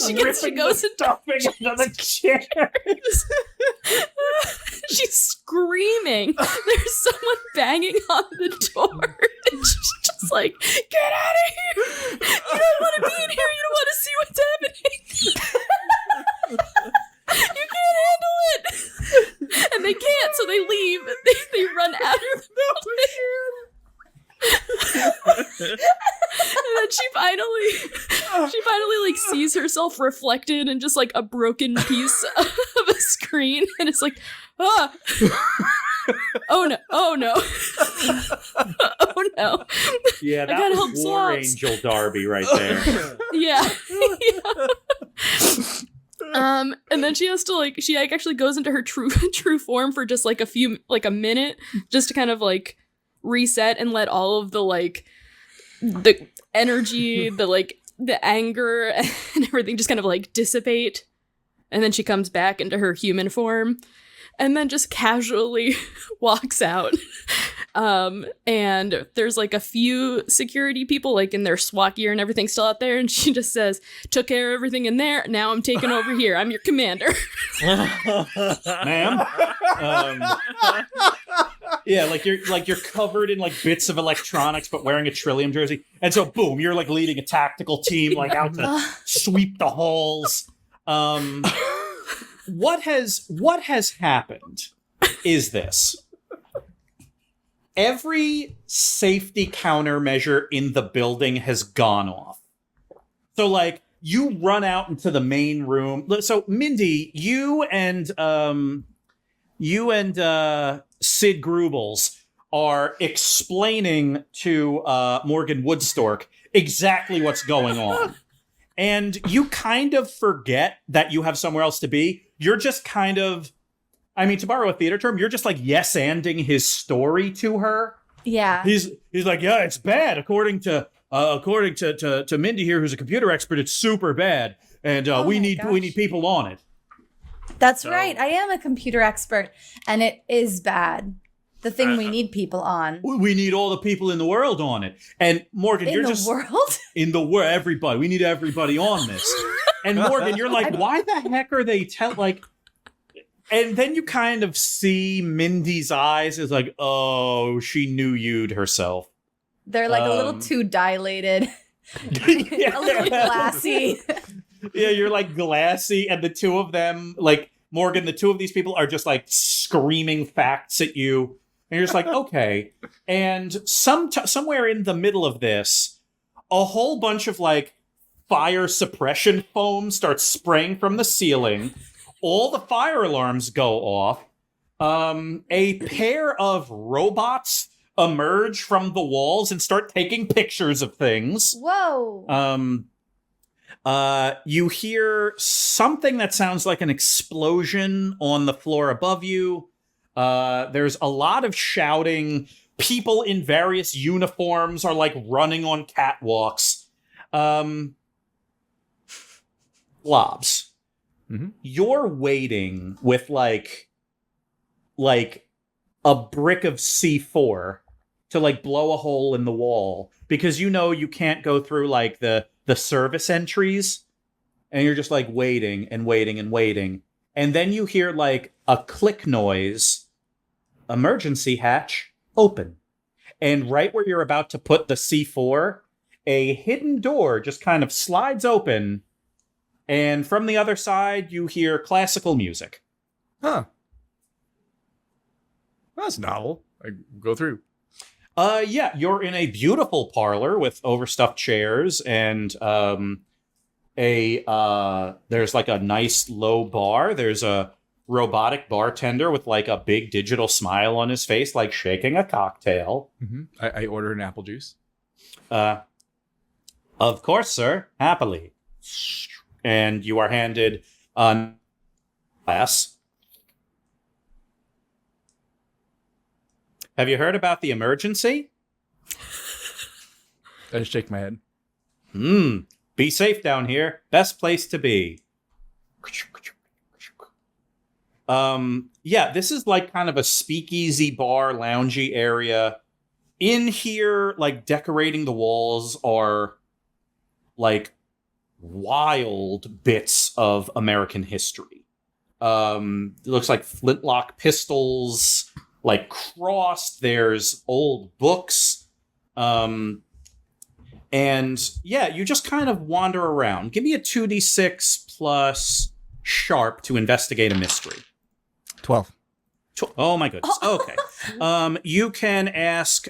[SPEAKER 3] she goes and
[SPEAKER 1] stuffing into the chairs.
[SPEAKER 3] She's screaming. There's someone banging on the door. And she's just like, get out of here. You don't want to be in here. You don't want to see what's happening. You can't handle it. And they can't, so they leave. They run out of the building. And then she finally like sees herself reflected in just like a broken piece of a screen, and it's like, oh no, oh no.
[SPEAKER 1] Yeah, that
[SPEAKER 3] gotta
[SPEAKER 1] was
[SPEAKER 3] help
[SPEAKER 1] War
[SPEAKER 3] Zlobs.
[SPEAKER 1] Angel Darby right there.
[SPEAKER 3] Yeah. And then she has to like, she like actually goes into her true form for just like a minute, just to kind of like reset and let all of the like the energy, the anger and everything just kind of like dissipate. And then she comes back into her human form and then just casually walks out. And there's like a few security people like in their SWAT gear and everything still out there, and she just says, took care of everything in there, now I'm taking over here, I'm your commander.
[SPEAKER 1] Ma'am? Yeah, like you're covered in like bits of electronics but wearing a Trillium jersey, and so boom, you're like leading a tactical team like out to sweep the halls. What has happened is this. Every safety countermeasure in the building has gone off. So, like, you run out into the main room. So, Mindy, you and Sid Grubels are explaining to Morgan Woodstock exactly what's going on. And you kind of forget that you have somewhere else to be. You're just kind of, I mean, to borrow a theater term, you're just like yes-anding his story to her.
[SPEAKER 4] Yeah.
[SPEAKER 1] He's like, yeah, it's bad. According to Mindy here, who's a computer expert, it's super bad. And we need people on it.
[SPEAKER 4] That's right. I am a computer expert, and it is bad. The thing we need people on.
[SPEAKER 1] We need all the people in the world on it. And Morgan,
[SPEAKER 4] In
[SPEAKER 1] you're
[SPEAKER 4] the
[SPEAKER 1] just
[SPEAKER 4] world?
[SPEAKER 1] in the world. Everybody. We need everybody on this. And Morgan, you're like, why the heck are they like? And then you kind of see Mindy's eyes is like, oh, she knew you'd herself.
[SPEAKER 4] They're like a little too dilated.
[SPEAKER 1] Yeah.
[SPEAKER 4] A little glassy.
[SPEAKER 1] Yeah, you're like glassy, and the two of them, like Morgan, the two of these people are just like screaming facts at you, and you're just like, okay. And somewhere in the middle of this, a whole bunch of like fire suppression foam starts spraying from the ceiling. All the fire alarms go off. A pair of robots emerge from the walls and start taking pictures of things.
[SPEAKER 4] Whoa.
[SPEAKER 1] You hear something that sounds like an explosion on the floor above you. There's a lot of shouting. People in various uniforms are like running on catwalks. Zlobs.
[SPEAKER 2] Mm-hmm.
[SPEAKER 1] You're waiting with like a brick of C4 to like blow a hole in the wall because you know you can't go through like the service entries, and you're just like waiting and waiting and waiting. And then you hear like a click noise, emergency hatch open. And right where you're about to put the C4, a hidden door just kind of slides open. And from the other side, you hear classical music.
[SPEAKER 2] Huh. That's novel. I go through.
[SPEAKER 1] Yeah, you're in a beautiful parlor with overstuffed chairs and there's like a nice low bar. There's a robotic bartender with like a big digital smile on his face, like shaking a cocktail.
[SPEAKER 2] Mm-hmm. I order an apple juice.
[SPEAKER 1] Of course, sir. Happily. And you are handed a glass. Have you heard about the emergency?
[SPEAKER 2] I just shake my head.
[SPEAKER 1] Be safe down here. Best place to be. Yeah, this is like kind of a speakeasy bar, loungy area. In here, like decorating the walls are like wild bits of American history. It looks like flintlock pistols, like crossed. There's old books. And yeah, you just kind of wander around. Give me a 2d6 plus sharp to investigate a mystery.
[SPEAKER 2] 12.
[SPEAKER 1] Oh my goodness. Okay. You can ask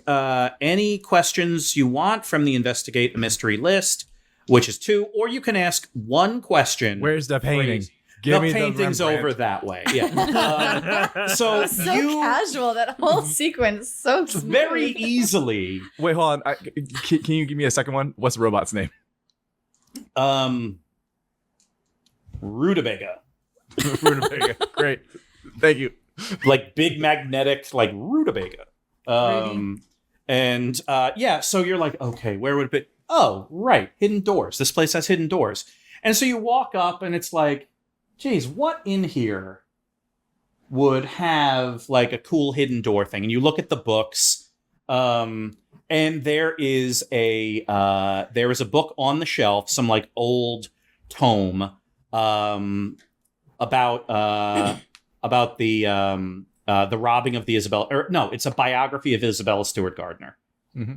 [SPEAKER 1] any questions you want from the investigate a mystery list, which is 2, or you can ask one question.
[SPEAKER 2] Where's the painting?
[SPEAKER 1] Phrase.
[SPEAKER 2] Give me
[SPEAKER 1] Painting's
[SPEAKER 2] the
[SPEAKER 1] over that way. Yeah. So
[SPEAKER 4] So
[SPEAKER 1] you
[SPEAKER 4] casual, that whole sequence. So smooth.
[SPEAKER 1] very easily.
[SPEAKER 2] Wait, hold on. Can you give me a second one? What's the robot's name?
[SPEAKER 1] Rutabaga.
[SPEAKER 2] Rutabaga. Great. Thank you.
[SPEAKER 1] Like big magnetic, like rutabaga. And yeah, so you're like, okay, where would it be? Oh, right, hidden doors. This place has hidden doors. And so you walk up and it's like, geez, what in here would have like a cool hidden door thing? And you look at the books, and there is a book on the shelf, some like old tome, about the robbing of the Isabella. Or no, it's a biography of Isabella Stewart Gardner.
[SPEAKER 2] Mm-hmm.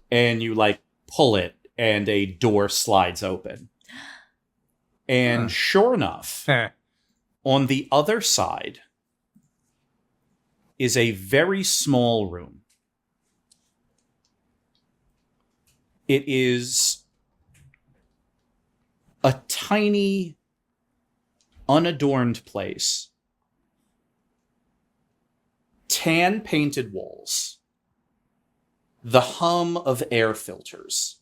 [SPEAKER 1] And you like pull it, and a door slides open. And sure enough, on the other side is a very small room. It is a tiny, unadorned place. Tan painted walls. The hum of air filters.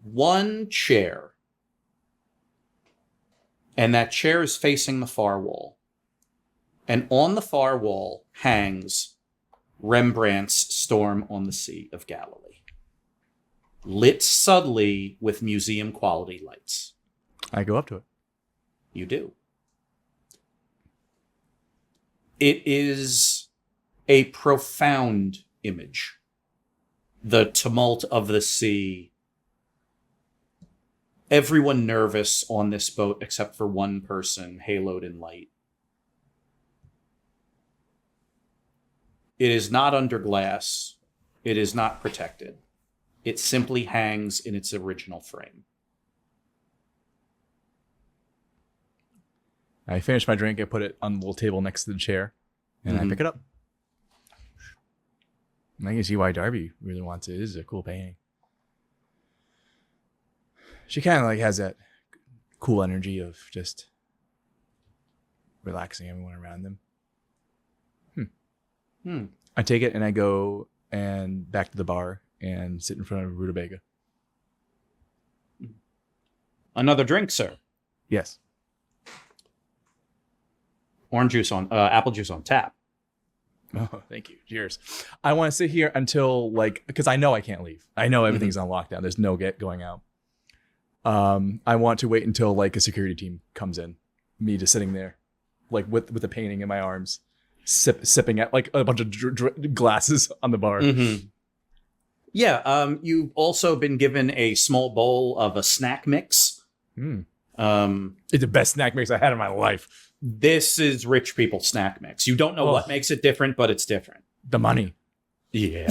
[SPEAKER 1] One chair. And that chair is facing the far wall. And on the far wall hangs Rembrandt's Storm on the Sea of Galilee. Lit subtly with museum quality lights.
[SPEAKER 2] I go up to it.
[SPEAKER 1] You do. It is a profound image. The tumult of the sea. Everyone nervous on this boat except for one person, haloed in light. It is not under glass. It is not protected. It simply hangs in its original frame.
[SPEAKER 2] I finish my drink. I put it on the little table next to the chair, and I pick it up. And I can see why Darby really wants it. It is a cool painting. She kind of like has that cool energy of just relaxing everyone around them. I take it and I go and back to the bar and sit in front of Rutabaga.
[SPEAKER 1] Another drink, sir.
[SPEAKER 2] Yes.
[SPEAKER 1] Orange juice on, apple juice on tap.
[SPEAKER 2] Oh, thank you. Cheers. I want to sit here until because I know I can't leave. I know everything's on lockdown. There's no going out. I want to wait until a security team comes in. Me just sitting there, with the painting in my arms, sipping at a bunch of glasses on the bar.
[SPEAKER 1] Mm-hmm. Yeah. You've also been given a small bowl of a snack mix.
[SPEAKER 2] It's the best snack mix I had in my life.
[SPEAKER 1] This is rich people snack mix. You don't know what makes it different, but it's different.
[SPEAKER 2] The money.
[SPEAKER 1] Yeah.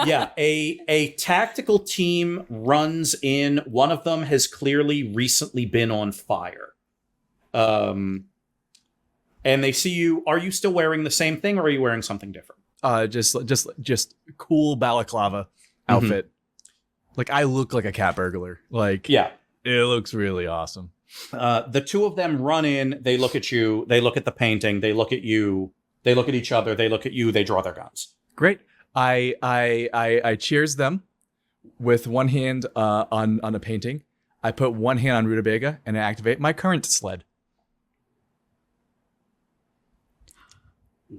[SPEAKER 1] Yeah. A tactical team runs in. One of them has clearly recently been on fire. And they see you. Are you still wearing the same thing, or are you wearing something different?
[SPEAKER 2] Just cool balaclava outfit. I look like a cat burglar.
[SPEAKER 1] Yeah.
[SPEAKER 2] It looks really awesome.
[SPEAKER 1] The two of them run in. They look at you. They look at the painting. They look at you. They look at each other. They look at you. They draw their guns.
[SPEAKER 2] Great. I cheers them with one hand on a painting. I put one hand on Rutabaga and I activate my current sled.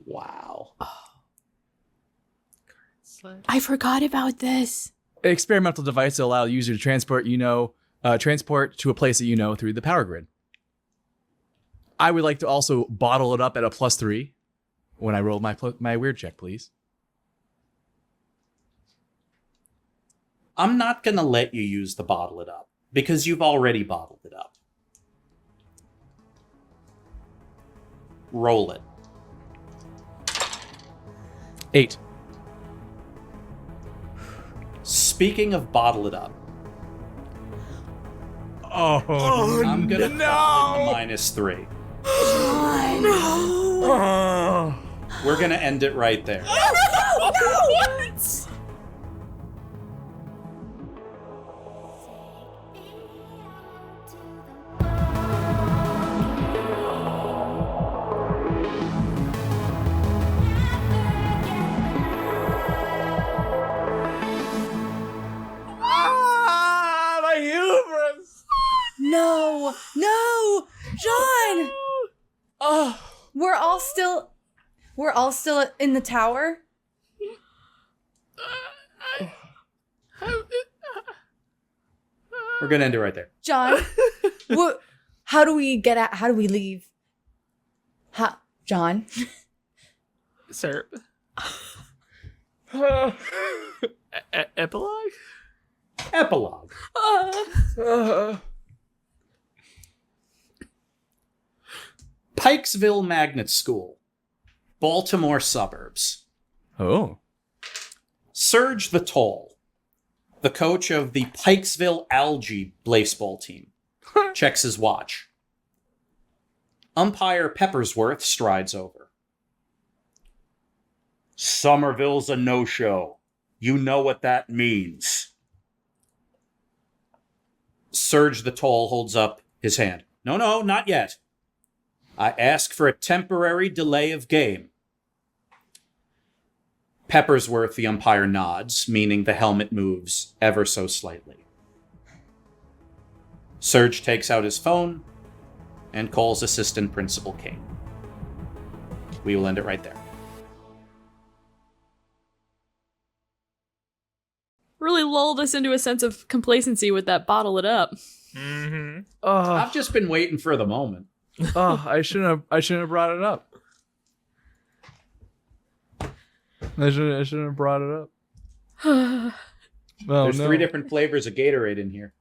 [SPEAKER 1] Wow.
[SPEAKER 3] I forgot about this.
[SPEAKER 2] An experimental device to allow the user to transport to a place that through the power grid. I would like to also bottle it up at a +3 when I roll my weird check, please.
[SPEAKER 1] I'm not going to let you use the bottle it up because you've already bottled it up. Roll it.
[SPEAKER 2] 8.
[SPEAKER 1] Speaking of bottle it up,
[SPEAKER 2] Oh,
[SPEAKER 1] I'm going to call it a -3.
[SPEAKER 2] no.
[SPEAKER 1] We're going to end it right there.
[SPEAKER 2] My hubris.
[SPEAKER 4] No, John.
[SPEAKER 2] Oh.
[SPEAKER 4] We're all still in the tower.
[SPEAKER 1] We're going to end it right there.
[SPEAKER 4] John, how do we get out? How do we leave? John?
[SPEAKER 5] Serp. Epilogue?
[SPEAKER 1] Epilogue. Pikesville Magnet School, Baltimore suburbs.
[SPEAKER 2] Oh.
[SPEAKER 1] Serge the Tall, the coach of the Pikesville Algae Blaseball team, checks his watch. Umpire Peppersworth strides over. Somerville's a no-show. You know what that means. Serge the Tall holds up his hand. No, not yet. I ask for a temporary delay of game. Peppersworth, the umpire, nods, meaning the helmet moves ever so slightly. Serge takes out his phone and calls Assistant Principal Kane. We will end it right there.
[SPEAKER 3] Really lulled us into a sense of complacency with that bottle it up.
[SPEAKER 5] Mm-hmm.
[SPEAKER 1] I've just been waiting for the moment.
[SPEAKER 2] I shouldn't have brought it up. I shouldn't have brought it up. Well,
[SPEAKER 1] There's 3 different flavors of Gatorade in here.